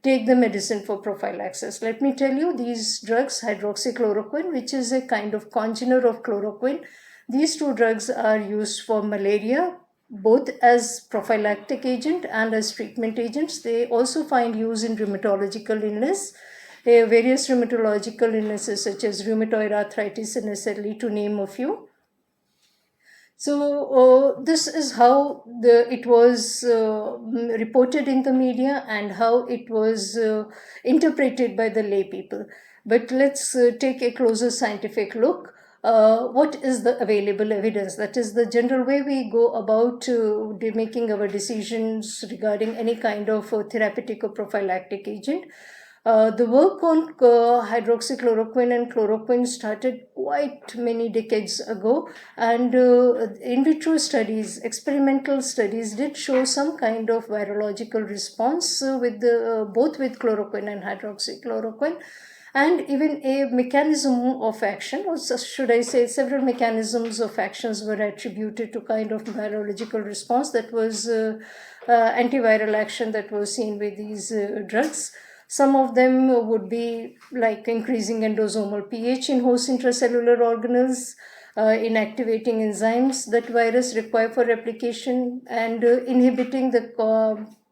take the medicine for prophylaxis. Let me tell you, these drugs, hydroxychloroquine, which is a kind of congener of chloroquine, these two drugs are used for malaria, both as prophylactic agent and as treatment agents. They also find use in rheumatological illness, various rheumatological illnesses such as rheumatoid arthritis and SLE, to name a few. So this is how it was reported in the media and how it was interpreted by the lay people. But let's take a closer scientific look. What is the available evidence? That is the general way we go about making our decisions regarding any kind of therapeutic or prophylactic agent. The work on hydroxychloroquine and chloroquine started quite many decades ago, and in vitro studies, experimental studies, did show some kind of virological response both with chloroquine and hydroxychloroquine, and even a mechanism of action, or should I say several mechanisms of actions, were attributed to kind of virological response, that was antiviral action that was seen with these drugs. Some of them would be like increasing endosomal pH in host intracellular organelles, inactivating enzymes that virus require for replication, and inhibiting the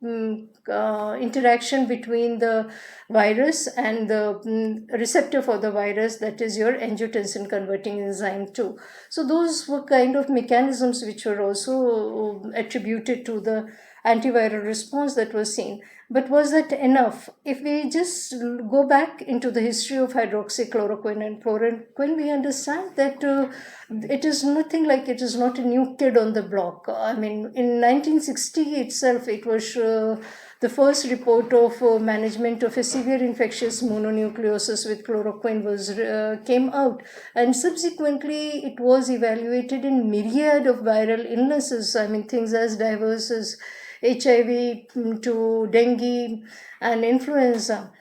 interaction between the virus and the receptor for the virus, that is your angiotensin converting enzyme 2. So those were kind of mechanisms which were also attributed to the antiviral response that was seen. But was that enough? If we just go back into the history of hydroxychloroquine and chloroquine, we understand that it is nothing like, it is not a new kid on the block. I mean, in 1960 itself, it was the first report of management of a severe infectious mononucleosis with chloroquine came out, and subsequently it was evaluated in myriad of viral illnesses. I mean, things as diverse as HIV to dengue and influenza.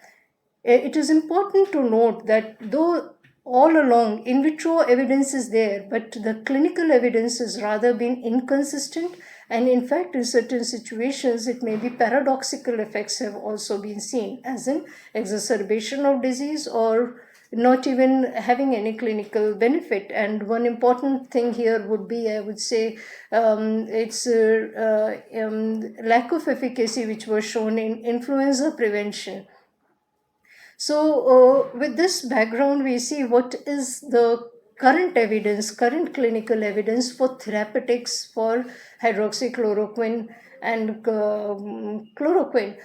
It is important to note that though all along in vitro evidence is there, but the clinical evidence has rather been inconsistent, and in fact in certain situations it may be paradoxical effects have also been seen, as in exacerbation of disease or not even having any clinical benefit. And one important thing here would be, I would say, its lack of efficacy which was shown in influenza prevention. So with this background, we see what is the current evidence, current clinical evidence for therapeutics for hydroxychloroquine and chloroquine.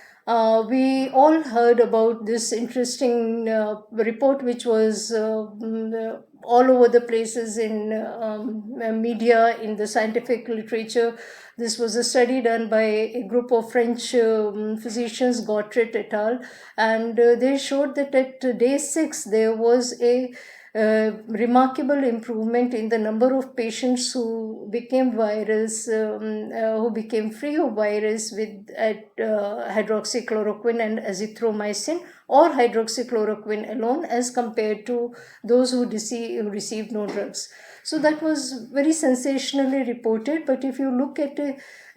We all heard about this interesting report which was all over the places in media, in the scientific literature. This was a study done by a group of French physicians, Gautret et al., and they showed that at day 6 there was a remarkable improvement in the number of patients who became who became free of virus with hydroxychloroquine and azithromycin or hydroxychloroquine alone, as compared to those who received no drugs. So that was very sensationally reported. But if you look at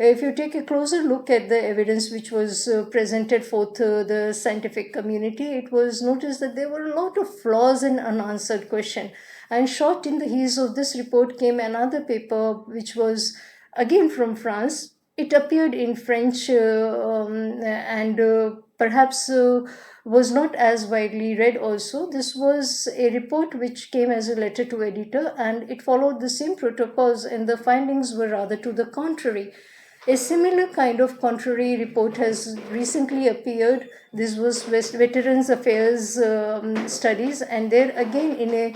if you take a closer look at the evidence which was presented forth to the scientific community, it was noticed that there were a lot of flaws and unanswered questions. And short in the heels of this report came another paper which was again from France. It appeared in French and perhaps was not as widely read also. This was a report which came as a letter to editor, and it followed the same protocols, and the findings were rather to the contrary. A similar kind of contrary report has recently appeared. This was Veterans Affairs studies, and there again in a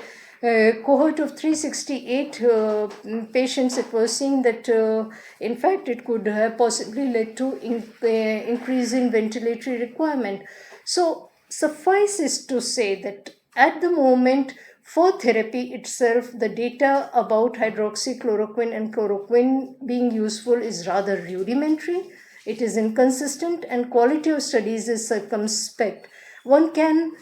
cohort of 368 patients, it was seen that in fact it could have possibly led to increase in ventilatory requirement. So suffice is to say that at the moment, for therapy itself, the data about hydroxychloroquine and chloroquine being useful is rather rudimentary. It is inconsistent, and quality of studies is circumspect. One can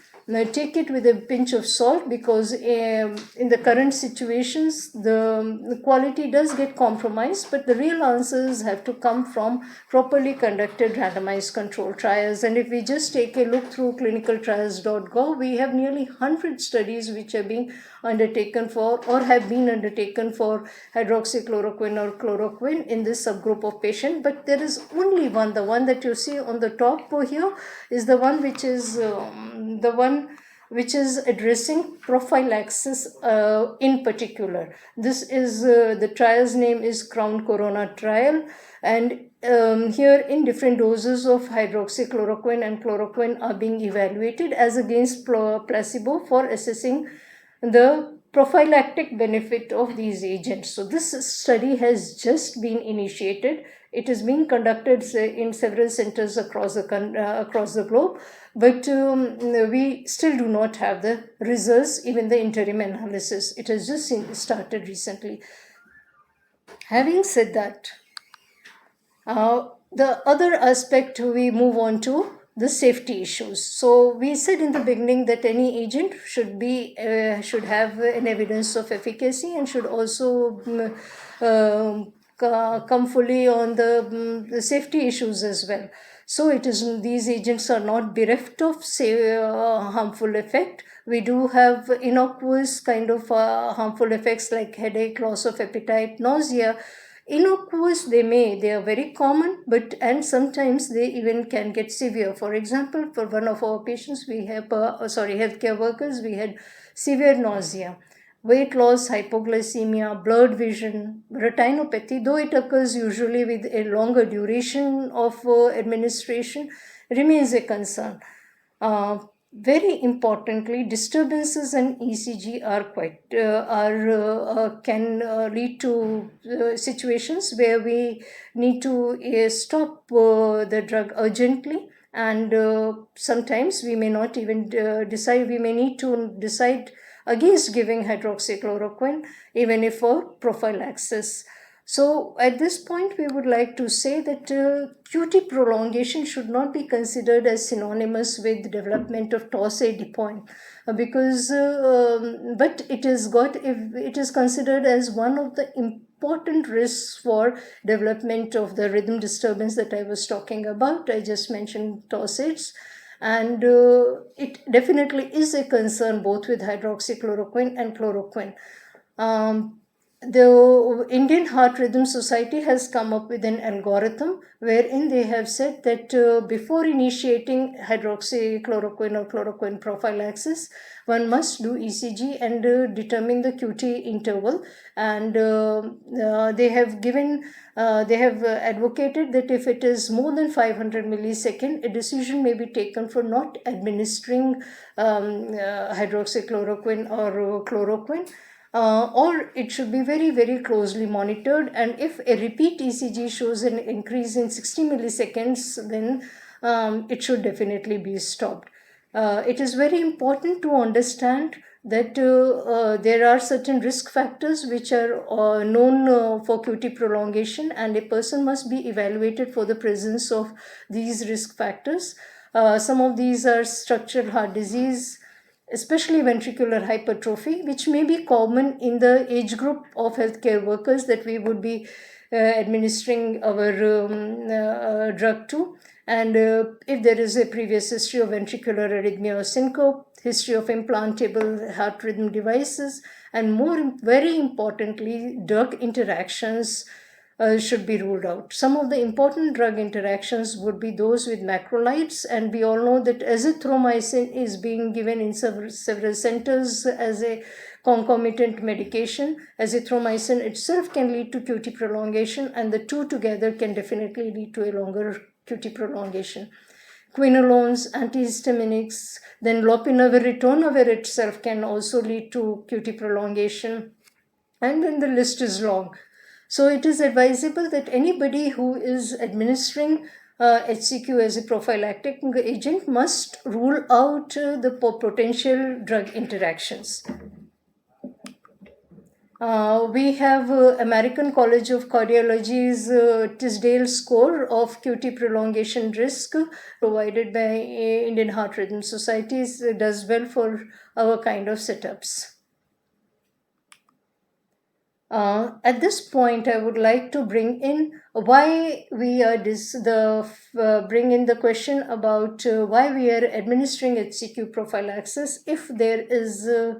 take it with a pinch of salt, because in the current situations the quality does get compromised, but the real answers have to come from properly conducted randomized control trials. And if we just take a look through clinicaltrials.gov, we have nearly 100 studies which are being undertaken for or have been undertaken for hydroxychloroquine or chloroquine in this subgroup of patients. But there is only one, the one that you see on the top here is the one which is addressing prophylaxis in particular. This is the trial's name is Crown Corona trial, and here in different doses of hydroxychloroquine and chloroquine are being evaluated as against placebo for assessing the prophylactic benefit of these agents. So this study has just been initiated. It is being conducted in several centers across the globe, but we still do not have the results, even the interim analysis. It has just started recently. Having said that, the other aspect we move on to the safety issues. So we said in the beginning that any agent should have an evidence of efficacy and should also come fully on the safety issues as well. So these agents are not bereft of harmful effect. We do have innocuous kind of harmful effects like headache, loss of appetite, nausea. Innocuous they are very common, and sometimes they even can get severe. For example, for one of our patients, we have, healthcare workers, we had severe nausea, weight loss, hypoglycemia, blurred vision, retinopathy, though it occurs usually with a longer duration of administration, remains a concern. Very importantly, disturbances in ECG can lead to situations where we need to stop the drug urgently, and sometimes we may not even decide. We may need to decide against giving hydroxychloroquine, even if for prophylaxis. So at this point, we would like to say that QT prolongation should not be considered as synonymous with development of torsade point, but it is considered as one of the important risks for development of the rhythm disturbance that I was talking about. I just mentioned torsades. And it definitely is a concern both with hydroxychloroquine and chloroquine. The Indian Heart Rhythm Society has come up with an algorithm wherein they have said that before initiating hydroxychloroquine or chloroquine prophylaxis, one must do ECG and determine the QT interval. And they have advocated that if it is more than 500 millisecond, a decision may be taken for not administering hydroxychloroquine or chloroquine. Or it should be very, very closely monitored. And if a repeat ECG shows an increase in 60 milliseconds, then it should definitely be stopped. It is very important to understand that there are certain risk factors which are known for QT prolongation, and a person must be evaluated for the presence of these risk factors. Some of these are structural heart disease, especially ventricular hypertrophy, which may be common in the age group of healthcare workers that we would be administering our drug to. And if there is a previous history of ventricular arrhythmia or syncope, history of implantable heart rhythm devices, and very importantly, drug interactions should be ruled out. Some of the important drug interactions would be those with macrolides, and we all know that azithromycin is being given in several centers as a concomitant medication. Azithromycin itself can lead to QT prolongation, and the two together can definitely lead to a longer QT prolongation. Quinolones, antihistaminics, then lopinavir, ritonavir itself can also lead to QT prolongation, and then the list is long. So it is advisable that anybody who is administering HCQ as a prophylactic agent must rule out the potential drug interactions. We have American College of Cardiology's Tisdale score of QT prolongation risk provided by Indian Heart Rhythm Societies does well for our kind of setups. At this point, I would like to bring in why we are bring in the question about why we are administering HCQ prophylaxis if there is a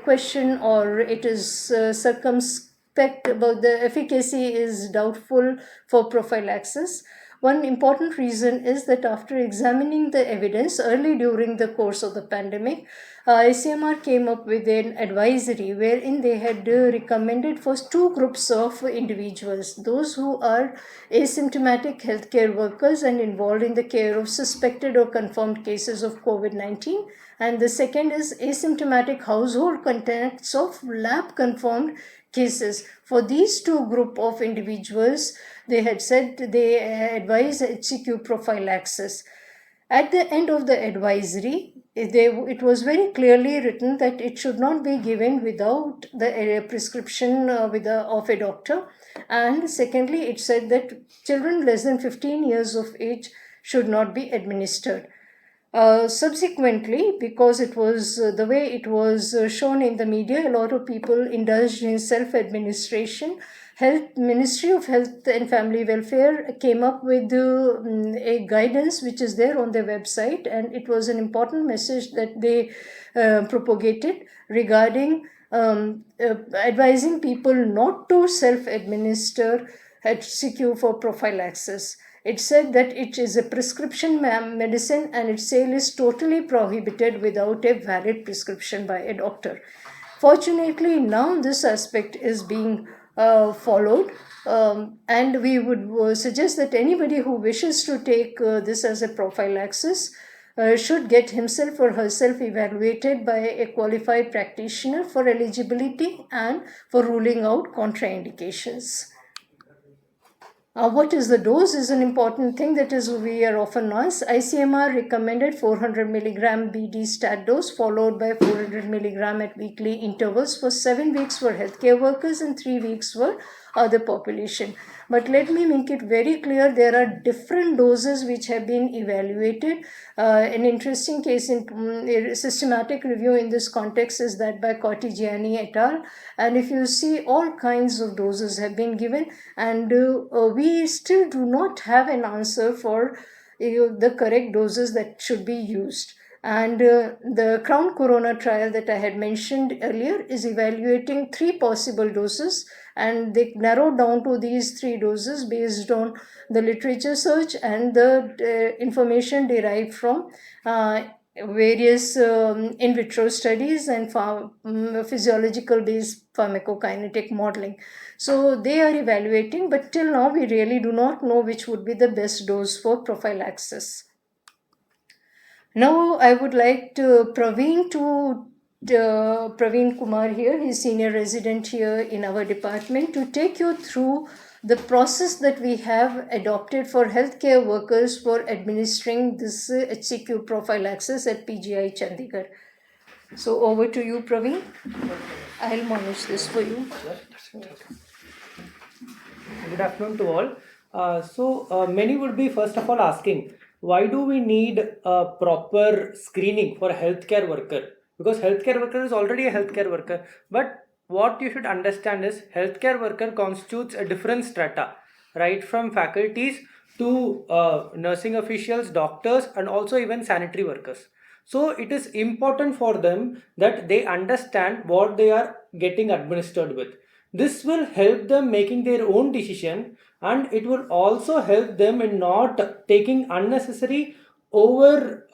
question, or it is circumspect about the efficacy is doubtful for prophylaxis. One important reason is that after examining the evidence early during the course of the pandemic, ICMR came up with an advisory wherein they had recommended for two groups of individuals: those who are asymptomatic healthcare workers and involved in the care of suspected or confirmed cases of COVID-19, and the second is asymptomatic household contacts of lab-confirmed cases. For these two group of individuals, they had said they advise HCQ prophylaxis. At the end of the advisory, it was very clearly written that it should not be given without the prescription of a doctor. And secondly, it said that children less than 15 years of age should not be administered. Subsequently, because it was the way it was shown in the media, a lot of people indulged in self-administration. Ministry of Health and Family Welfare came up with a guidance which is there on their website, and it was an important message that they propagated regarding advising people not to self-administer HCQ for prophylaxis. It said that it is a prescription medicine and its sale is totally prohibited without a valid prescription by a doctor. Fortunately, now this aspect is being followed, and we would suggest that anybody who wishes to take this as a prophylaxis should get himself or herself evaluated by a qualified practitioner for eligibility and for ruling out contraindications. What is the dose is an important thing that is we are often asked. ICMR recommended 400 milligram BD stat dose followed by 400 milligram at weekly intervals for 7 weeks for healthcare workers and 3 weeks for other population. But let me make it very clear, there are different doses which have been evaluated. An interesting case in a systematic review in this context is that by Cortigiani et al. And if you see, all kinds of doses have been given, and we still do not have an answer for the correct doses that should be used. And the Crown Corona trial that I had mentioned earlier is evaluating 3 possible doses, and they narrowed down to these 3 doses based on the literature search and the information derived from various in vitro studies and physiological based pharmacokinetic modeling. So they are evaluating, but till now we really do not know which would be the best dose for prophylaxis. Now I would like Praveen Kumar here, he's senior resident here in our department, to take you through the process that we have adopted for healthcare workers for administering this HCQ prophylaxis at PGI Chandigarh. So over to you, Praveen. I'll manage this for you. Good afternoon to all. Many would be first of all asking, why do we need a proper screening for a healthcare worker? Because healthcare worker is already a healthcare worker. But what you should understand is healthcare worker constitutes a different strata, right from faculties to nursing officials, doctors, and also even sanitary workers. So it is important for them that they understand what they are getting administered with. This will help them making their own decision, and it will also help them in not taking unnecessary over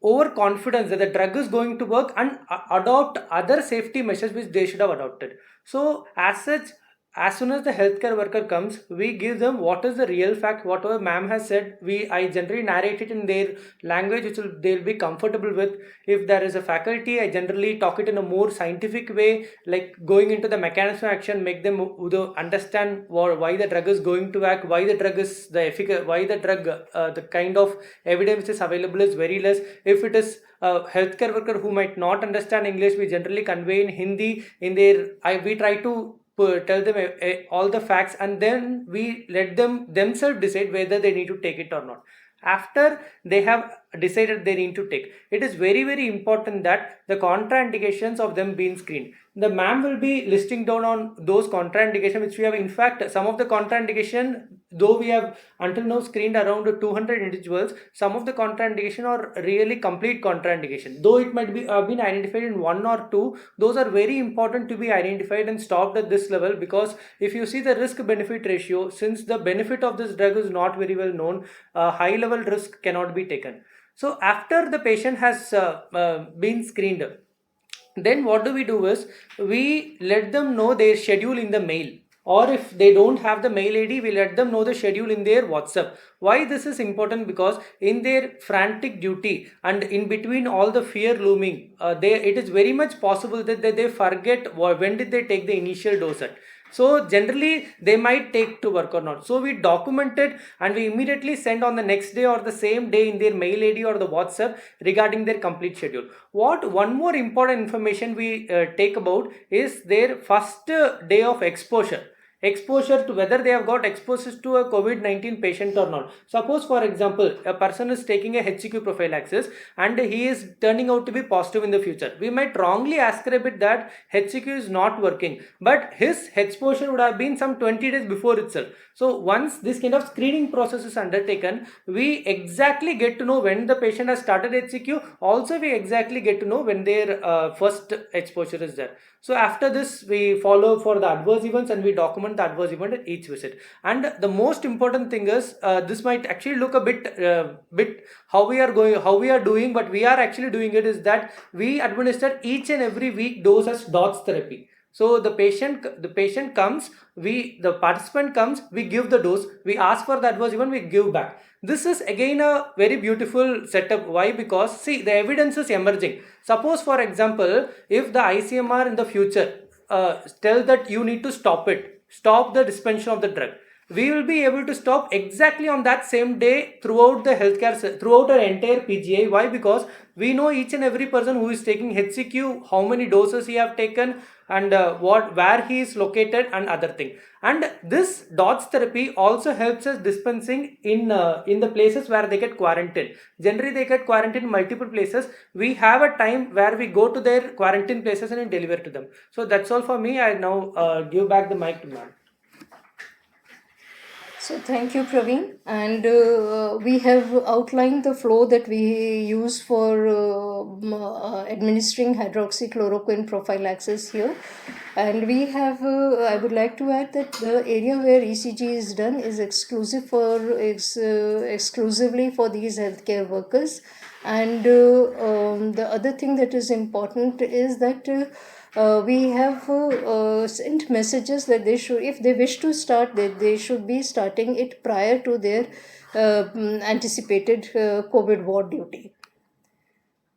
overconfidence that the drug is going to work and adopt other safety measures which they should have adopted. So as such, as soon as the healthcare worker comes, we give them what is the real fact, whatever ma'am has said. I generally narrate it in their language which they'll be comfortable with. If there is a faculty, I generally talk it in a more scientific way, like going into the mechanism of action, make them understand why the drug is going to act, why the drug is the efficacy, why the drug the kind of evidence which is available is very less. If it is a healthcare worker who might not understand English, we generally convey in Hindi. We try to tell them all the facts, and then we let them themselves decide whether they need to take it or not. After they have decided they need to take, it is very, very important that the contraindications of them being screened. The ma'am will be listing down on those contraindications which we have. In fact, some of the contraindication, though we have until now screened around 200 individuals, some of the contraindication are really complete contraindication. Though it might be been identified in 1 or 2, those are very important to be identified and stopped at this level, because if you see the risk benefit ratio, since the benefit of this drug is not very well known, high level risk cannot be taken. So after the patient has been screened, then what do? Is we let them know their schedule in the mail, or if they don't have the mail ID, we let them know the schedule in their WhatsApp. Why this is important? Because in their frantic duty and in between all the fear looming, it is very much possible that they forget when did they take the initial dose at. So generally they might take to work or not. So we document it and we immediately send on the next day or the same day in their mail ID or the WhatsApp regarding their complete schedule. One more important information we take about is their first day of exposure. exposure to whether they have got exposed to a COVID-19 patient or not. Suppose, for example, a person is taking a HCQ prophylaxis and he is turning out to be positive in the future. We might wrongly ascribe it that HCQ is not working, but his exposure would have been some 20 days before itself. So once this kind of screening process is undertaken, we exactly get to know when the patient has started HCQ. Also, we exactly get to know when their first exposure is there. So after this, we follow for the adverse events and we document the adverse event at each visit. And the most important thing is, this might actually look a bit how we are doing, but we are actually doing it is that we administer each and every week dose as dots therapy. So the patient comes, the participant comes, we give the dose, we ask for the adverse event, we give back. This is again a very beautiful setup. Why? Because see, the evidence is emerging. Suppose, for example, if the ICMR in the future tell that you need to stop the dispensation of the drug, we will be able to stop exactly on that same day throughout the healthcare, throughout our entire PGI. Why? Because we know each and every person who is taking HCQ, how many doses he have taken, and where he is located, and other thing. And this dots therapy also helps us dispensing in the places where they get quarantined. Generally, they get quarantined in multiple places. We have a time where we go to their quarantine places and deliver to them. So that's all for me. I now give back the mic to ma'am. So thank you, Praveen. And we have outlined the flow that we use for administering hydroxychloroquine prophylaxis here. And we have, I would like to add that the area where ECG is done is exclusively for these healthcare workers. And the other thing that is important is that we have sent messages that they should, if they wish to start, that they should be starting it prior to their anticipated COVID ward duty.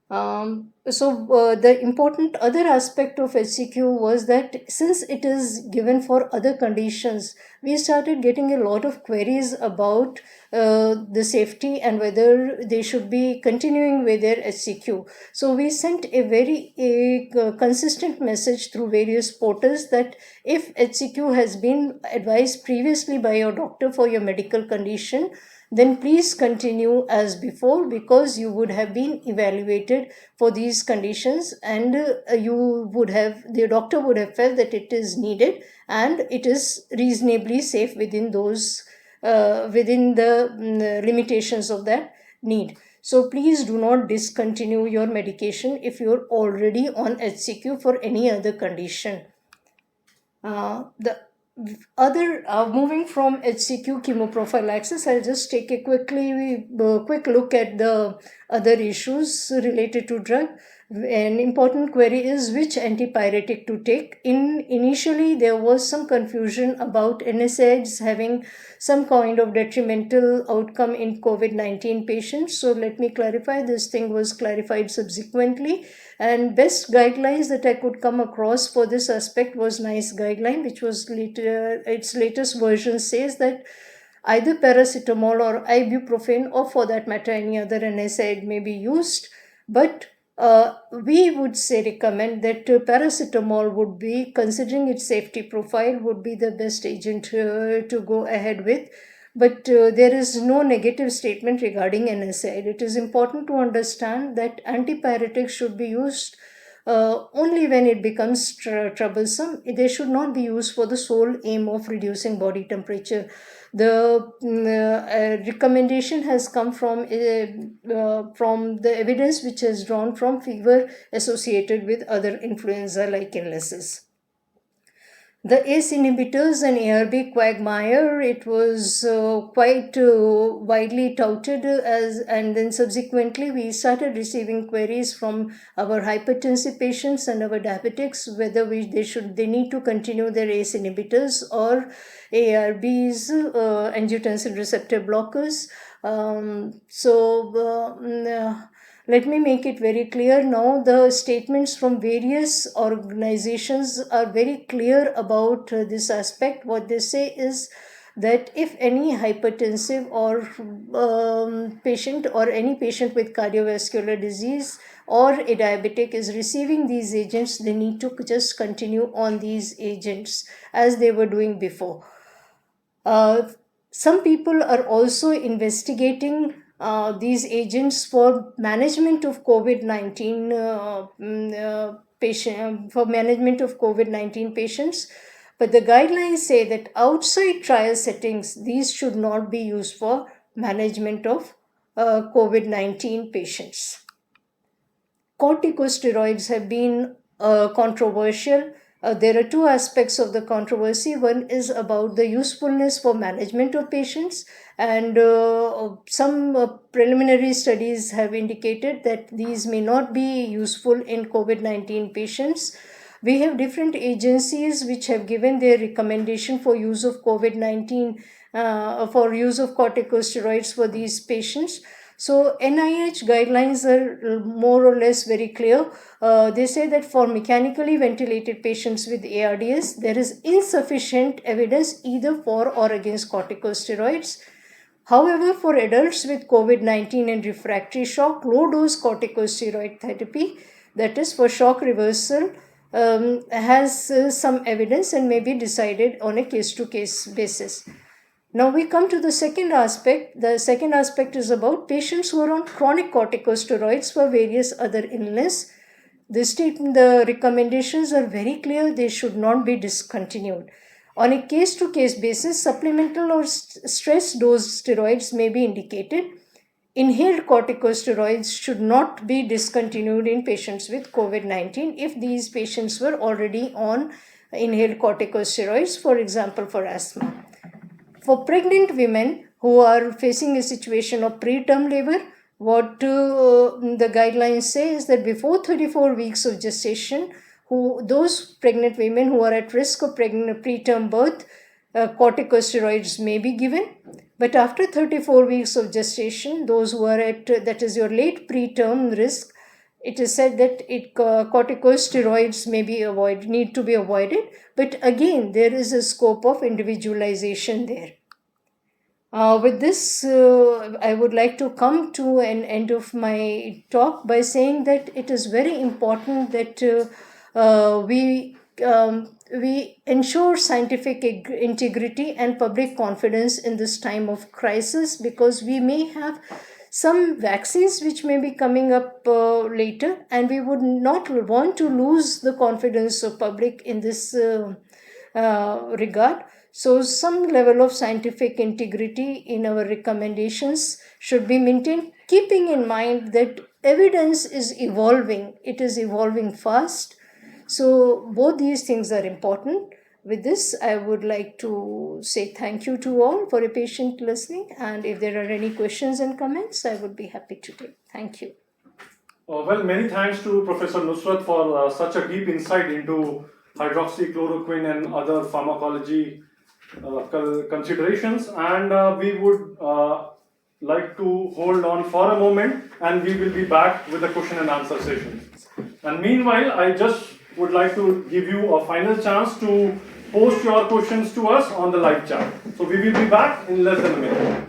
The important other aspect of HCQ was that since it is given for other conditions, we started getting a lot of queries about the safety and whether they should be continuing with their HCQ. So we sent a very consistent message through various portals that if HCQ has been advised previously by your doctor for your medical condition, then please continue as before, because you would have been evaluated for these conditions and the doctor would have felt that it is needed and it is reasonably safe within those within the limitations of that need. So please do not discontinue your medication if you're already on HCQ for any other condition. Moving from HCQ chemoprophylaxis, I'll just take a quick look at the other issues related to drug. An important query is which antipyretic to take. Initially, there was some confusion about NSAIDs having some kind of detrimental outcome in COVID-19 patients. So let me clarify. This thing was clarified subsequently. And best guidelines that I could come across for this aspect was NICE guideline, which was its latest version says that either paracetamol or ibuprofen, or for that matter any other NSAID, may be used, but we would recommend that paracetamol would be, considering its safety profile, would be the best agent to go ahead with. But there is no negative statement regarding NSAID. It is important to understand that antipyretics should be used only when it becomes troublesome. They should not be used for the sole aim of reducing body temperature. The recommendation has come from the evidence which has drawn from fever associated with other influenza-like illnesses. The ACE inhibitors and ARB quagmire, it was quite widely touted and then subsequently we started receiving queries from our hypertensive patients and our diabetics whether they need to continue their ACE inhibitors or ARBs, angiotensin receptor blockers. Let me make it very clear now. The statements from various organizations are very clear about this aspect. What they say is that if any hypertensive or patient or any patient with cardiovascular disease or a diabetic is receiving these agents, they need to just continue on these agents as they were doing before. Some people are also investigating these agents for management of COVID-19 for management of COVID-19 patients. But the guidelines say that outside trial settings, these should not be used for management of COVID-19 patients. Corticosteroids have been controversial. There are two aspects of the controversy. One is about the usefulness for management of patients, and some preliminary studies have indicated that these may not be useful in COVID-19 patients. We have different agencies which have given their recommendation for use of COVID-19, for use of corticosteroids for these patients. So NIH guidelines are more or less very clear. They say that for mechanically ventilated patients with ARDS, there is insufficient evidence either for or against corticosteroids. However, for adults with COVID-19 and refractory shock, low-dose corticosteroid therapy, that is for shock reversal, has some evidence and may be decided on a case-to-case basis. Now we come to the second aspect. The second aspect is about patients who are on chronic corticosteroids for various other illness. The recommendations are very clear. They should not be discontinued. On a case-to-case basis, supplemental or stress dose steroids may be indicated. Inhaled corticosteroids should not be discontinued in patients with COVID-19 if these patients were already on inhaled corticosteroids, for example, for asthma. For pregnant women who are facing a situation of preterm labor, what the guidelines say is that before 34 weeks of gestation, those pregnant women who are at risk of preterm birth, corticosteroids may be given. But after 34 weeks of gestation, those who are at, that is your late preterm risk, it is said that corticosteroids need to be avoided. But again, there is a scope of individualization there. With this, I would like to come to an end of my talk by saying that it is very important that we ensure scientific integrity and public confidence in this time of crisis, because we may have some vaccines which may be coming up later, and we would not want to lose the confidence of public in this regard. So some level of scientific integrity in our recommendations should be maintained, keeping in mind that evidence is evolving. It is evolving fast. So both these things are important. With this, I would like to say thank you to all for a patient listening. And if there are any questions and comments, I would be happy to take. Thank you. Well, many thanks to Professor Nusrat for such a deep insight into hydroxychloroquine and other pharmacology considerations, and we would like to hold on for a moment, and we will be back with the question and answer session. And meanwhile, I just would like to give you a final chance to post your questions to us on the live chat. So we will be back in less than a minute.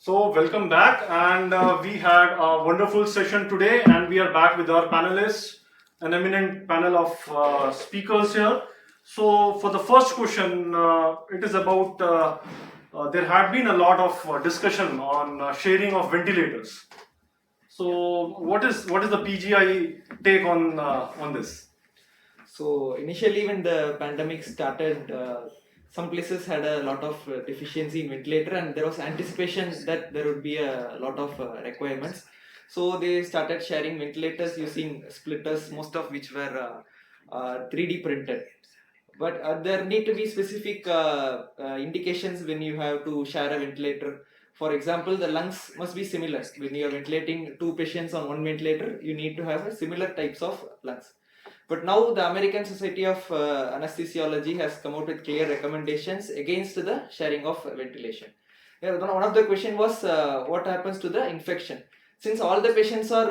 So, welcome back, and we had a wonderful session today, and we are back with our panelists, an eminent panel of speakers here. So, for the first question, it is about there had been a lot of discussion on sharing of ventilators. So, what is the PGI take on this? So initially when the pandemic started, some places had a lot of deficiency in ventilator, and there was anticipation that there would be a lot of requirements. So they started sharing ventilators using splitters, most of which were 3D printed. But there need to be specific indications when you have to share a ventilator. For example, the lungs must be similar. When you are ventilating two patients on one ventilator, you need to have a similar types of lungs. But now the American Society of Anesthesiology has come out with clear recommendations against the sharing of ventilation. Yeah, one of the question was what happens to the infection. Since all the patients are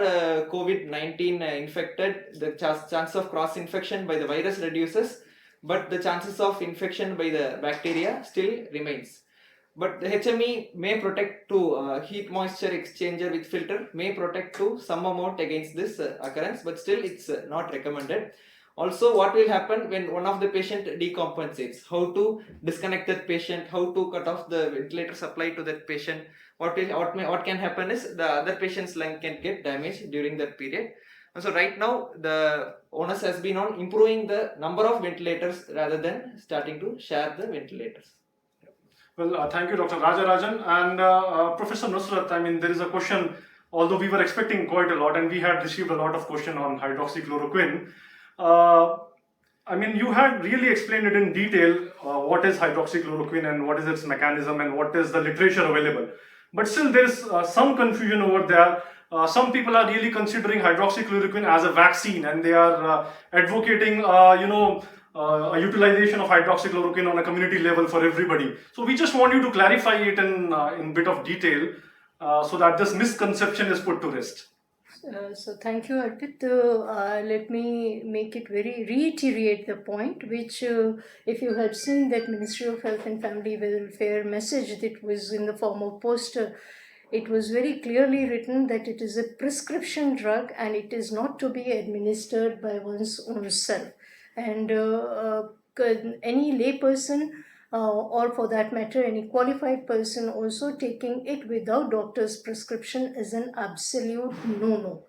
COVID-19 infected, the chance of cross-infection by the virus reduces, but the chances of infection by the bacteria still remains. But the HME may protect to heat moisture exchanger with filter, may protect to some amount against this occurrence, but still it's not recommended. Also, what will happen when one of the patient decompensates? How to disconnect that patient? How to cut off the ventilator supply to that patient? What can happen is the other patient's lung can get damaged during that period. And so right now the onus has been on improving the number of ventilators rather than starting to share the ventilators. Well, thank you, Dr. Rajarajan. And Professor Nusrat, I mean, there is a question, although we were expecting quite a lot and we had received a lot of question on hydroxychloroquine. I mean, you had really explained it in detail, what is hydroxychloroquine and what is its mechanism and what is the literature available. But still there is some confusion over there. Some people are really considering hydroxychloroquine as a vaccine, and they are advocating, a utilization of hydroxychloroquine on a community level for everybody. So we just want you to clarify it in bit of detail so that this misconception is put to rest. So thank you, Arpit. Let me make it reiterate the point, which if you had seen that Ministry of Health and Family Welfare message that was in the form of poster, it was very clearly written that it is a prescription drug and it is not to be administered by one's own self. And any lay person or for that matter any qualified person also taking it without doctor's prescription is an absolute no-no.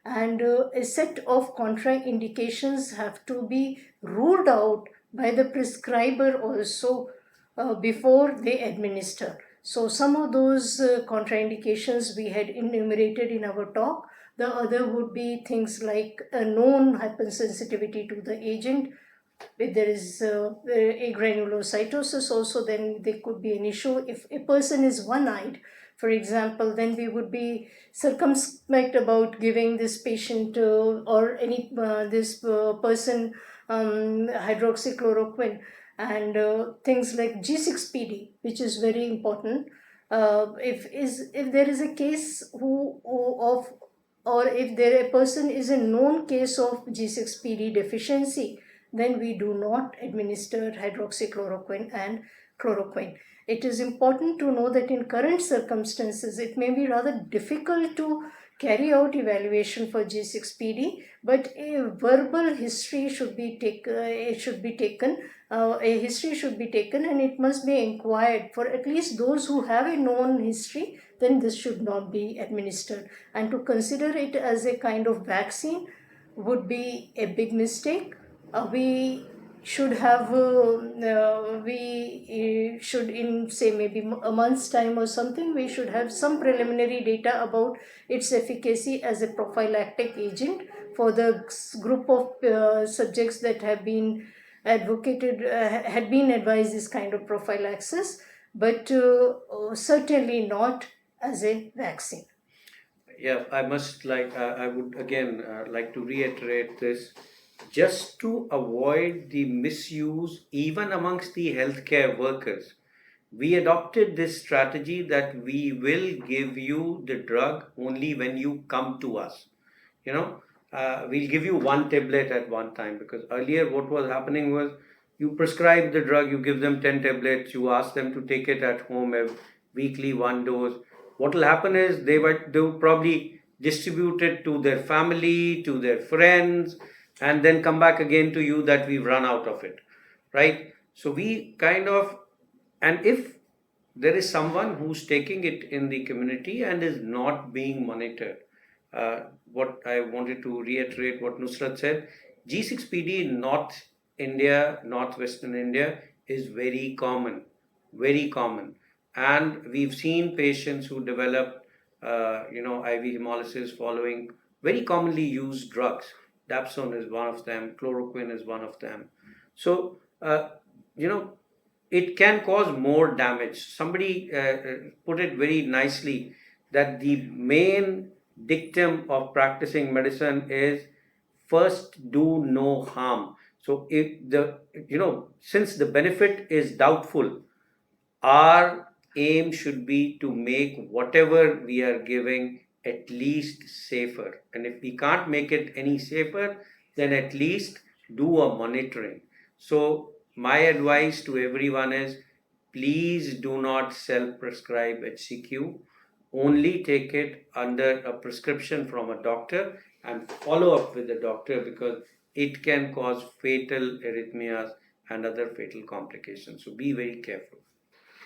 And a set of contraindications have to be ruled out by the prescriber also before they administer. So some of those contraindications we had enumerated in our talk. The other would be things like a known hypersensitivity to the agent. If there is agranulocytosis also, then there could be an issue. If a person is one-eyed, for example, then we would be circumspect about giving this patient or any this person hydroxychloroquine. And things like G6PD, which is very important. If there is a case of or if a person is a known case of G6PD deficiency, then we do not administer hydroxychloroquine and chloroquine. It is important to know that in current circumstances, it may be rather difficult to carry out evaluation for G6PD, but a verbal history should be taken. A history should be taken, and it must be inquired for at least those who have a known history. Then this should not be administered, and to consider it as a kind of vaccine would be a big mistake. We should have should in say maybe a month's time or something, we should have some preliminary data about its efficacy as a prophylactic agent for the group of subjects that have been advocated had been advised this kind of prophylaxis, but certainly not as a vaccine. Yeah, I would again like to reiterate this. Just to avoid the misuse even amongst the healthcare workers, we adopted this strategy that we will give you the drug only when you come to us. We'll give you one tablet at one time, because earlier what was happening was you prescribe the drug, you give them 10 tablets, you ask them to take it at home weekly, one dose. what will happen is they will probably distribute it to their family, to their friends, and then come back again to you that we've run out of it, right? So we kind of, and if there is someone who's taking it in the community and is not being monitored, what I wanted to reiterate what Nusrat said, G6PD in North India, Northwestern India is very common, very common. And we've seen patients who develop, IV hemolysis following very commonly used drugs. Dapsone is one of them, chloroquine is one of them. So, you know, it can cause more damage. Somebody put it very nicely that the main dictum of practicing medicine is first do no harm. So if since the benefit is doubtful, our aim should be to make whatever we are giving at least safer. And if we can't make it any safer, then at least do a monitoring. So my advice to everyone is please do not self-prescribe HCQ. Only take it under a prescription from a doctor and follow up with the doctor, because it can cause fatal arrhythmias and other fatal complications. So be very careful.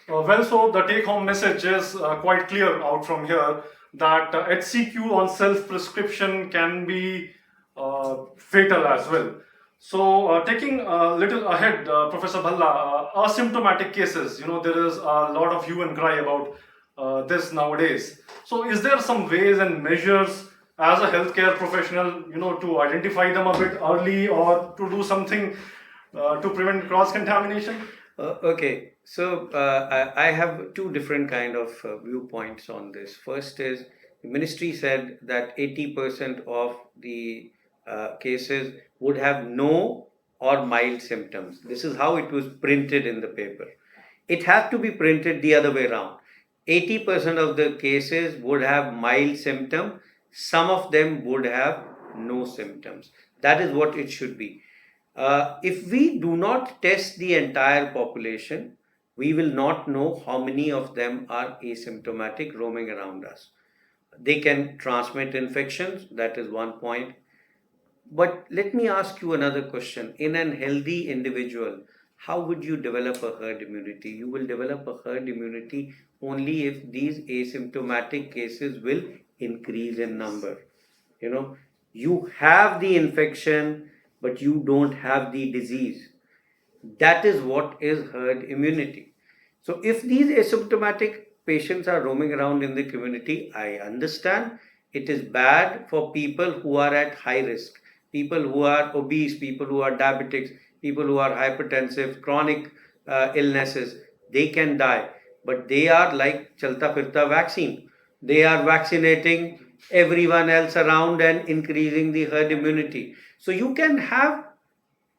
So the take-home message is quite clear out from here that HCQ on self-prescription can be fatal as well. So taking a little ahead, Professor Bhalla, asymptomatic cases, there is a lot of hue and cry about this nowadays. So is there some ways and measures as a healthcare professional, to identify them a bit early or to do something to prevent cross-contamination? Okay, so I have two different kind of viewpoints on this. First is the ministry said that 80% of the cases would have no or mild symptoms. This is how it was printed in the paper. It had to be printed the other way around. 80% of the cases would have mild symptom. Some of them would have no symptoms. That is what it should be. If we do not test the entire population, we will not know how many of them are asymptomatic roaming around us. They can transmit infections, that is one point. But let me ask you another question. In an healthy individual, how would you develop a herd immunity? You will develop a herd immunity only if these asymptomatic cases will increase in number. You have the infection, but you don't have the disease. That is what is herd immunity. So if these asymptomatic patients are roaming around in the community, I understand it is bad for people who are at high risk, people who are obese, people who are diabetics, people who are hypertensive, chronic illnesses. They can die, but they are like Chalta Firta vaccine. They are vaccinating everyone else around and increasing the herd immunity. So you can have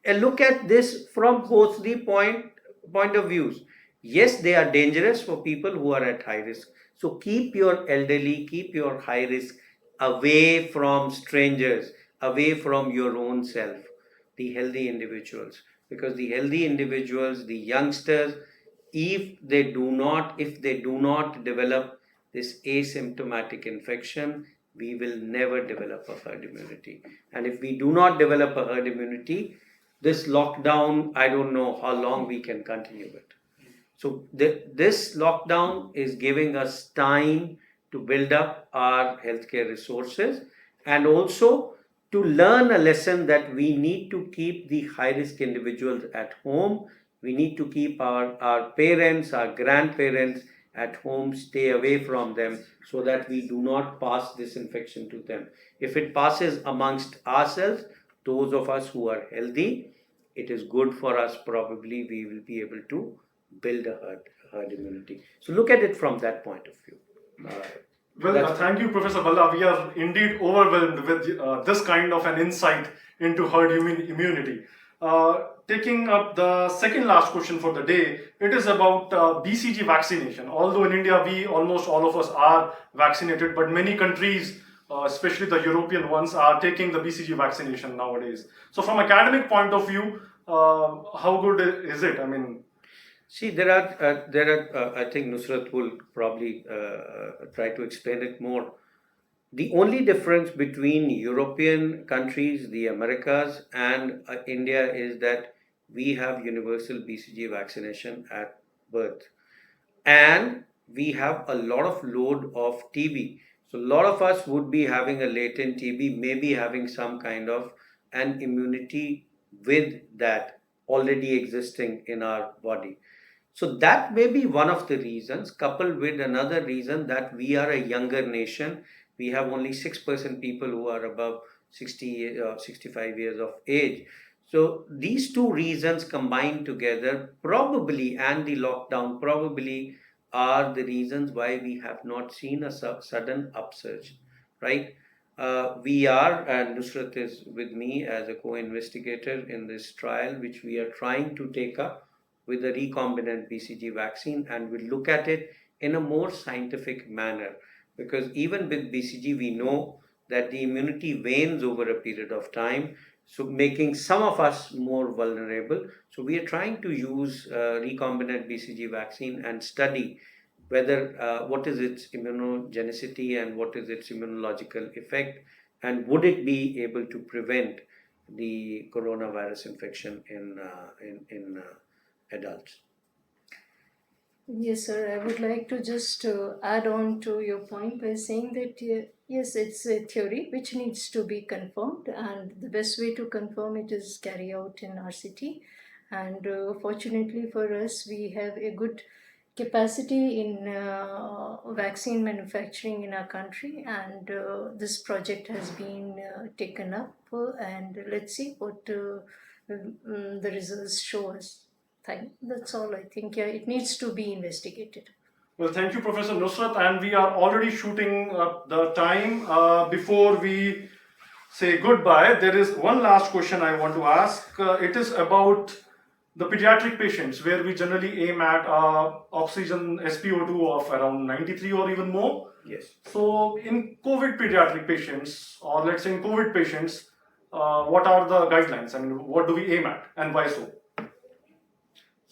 a look at this from both the point of views. Yes, they are dangerous for people who are at high risk. So keep your elderly, keep your high risk away from strangers, away from your own self, the healthy individuals. Because the healthy individuals, the youngsters, if they do not develop this asymptomatic infection, we will never develop a herd immunity. And if we do not develop a herd immunity, this lockdown, I don't know how long we can continue it. So this lockdown is giving us time to build up our healthcare resources and also to learn a lesson that we need to keep the high-risk individuals at home. We need to keep our parents, our grandparents at home, stay away from them so that we do not pass this infection to them. If it passes amongst ourselves, those of us who are healthy, it is good for us. Probably we will be able to build a herd immunity. So look at it from that point of view. Thank you, Professor Bhalla. We are indeed overwhelmed with this kind of an insight into herd immunity. Taking up the second last question for the day, it is about BCG vaccination. Although in India, almost all of us are vaccinated, but many countries, especially the European ones, are taking the BCG vaccination nowadays. So from academic point of view, how good is it? See, I think Nusrat will probably try to explain it more. The only difference between European countries, the Americas, and India is that we have universal BCG vaccination at birth. And we have a lot of load of TB. So a lot of us would be having a latent TB, maybe having some kind of an immunity with that already existing in our body. So that may be one of the reasons, coupled with another reason that we are a younger nation. We have only 6% people who are above 60 or 65 years of age. So these two reasons combined together probably, and the lockdown probably, are the reasons why we have not seen a sudden upsurge, right? We are, and Nusrat is with me as a co-investigator in this trial, which we are trying to take up with a recombinant BCG vaccine, and we'll look at it in a more scientific manner, because even with BCG we know that the immunity wanes over a period of time, so making some of us more vulnerable. So we are trying to use recombinant BCG vaccine and study whether what is its immunogenicity and what is its immunological effect, and would it be able to prevent the coronavirus infection in adults. Yes, sir. I would like to just add on to your point by saying that yes, it's a theory which needs to be confirmed, and the best way to confirm it is carry out in RCT. And fortunately for us, we have a good capacity in vaccine manufacturing in our country, and this project has been taken up, and let's see what the results show us. That's all I think. Yeah, it needs to be investigated. Well, thank you, Professor Nusrat, and we are already shooting up the time. Before we say goodbye, there is one last question I want to ask. It is about the pediatric patients, where we generally aim at oxygen SpO2 of around 93 or even more. Yes. So, in COVID pediatric patients, or let's say in COVID patients, what are the guidelines? I mean, what do we aim at, and why so?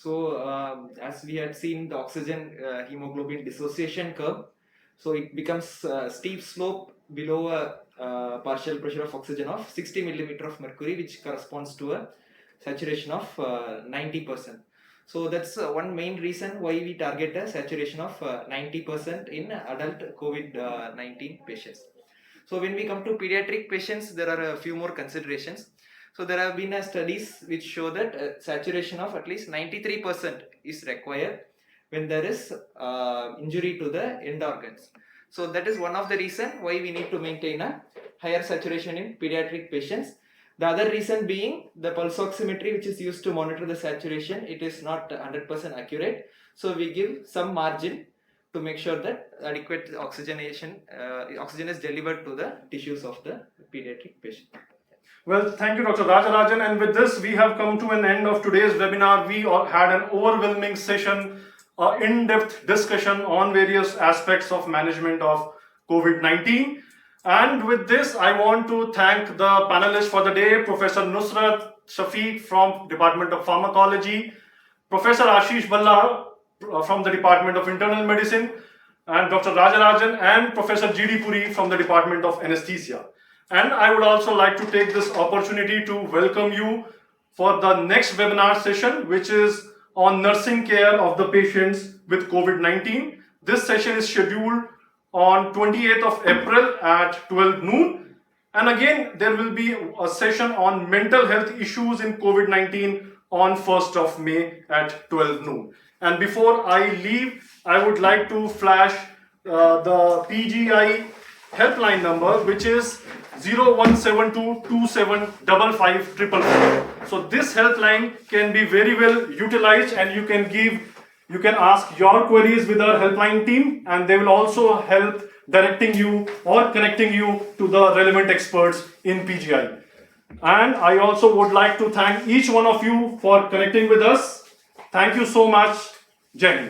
So as we had seen the oxygen hemoglobin dissociation curve, so it becomes a steep slope below a partial pressure of oxygen of 60 millimeter of mercury, which corresponds to a saturation of 90%. So that's one main reason why we target a saturation of 90% in adult COVID-19 patients. So when we come to pediatric patients, there are a few more considerations. So there have been studies which show that saturation of at least 93% is required when there is injury to the end organs. So that is one of the reasons why we need to maintain a higher saturation in pediatric patients. The other reason being the pulse oximetry, which is used to monitor the saturation, it is not 100% accurate. So we give some margin to make sure that adequate oxygen is delivered to the tissues of the pediatric patient. Well, thank you, Dr. Rajarajan. And with this, we have come to an end of today's webinar. We had an overwhelming session, in-depth discussion on various aspects of management of COVID-19. And with this, I want to thank the panelists for the day, Professor Nusrat Shafiq from Department of Pharmacology, Professor Ashish Balla from the Department of Internal Medicine, and Dr. Rajarajan and Professor G.D. Puri from the Department of Anesthesia. And I would also like to take this opportunity to welcome you for the next webinar session, which is on nursing care of the patients with COVID-19. This session is scheduled on 28th of April at 12 noon. And again, there will be a session on mental health issues in COVID-19 on 1st of May at 12 noon. And before I leave, I would like to flash the PGI helpline number, which is 0172275555. So this helpline can be very well utilized, and you can ask your queries with our helpline team, and they will also help directing you or connecting you to the relevant experts in PGI. And I also would like to thank each one of you for connecting with us. Thank you so much. Jai Hind.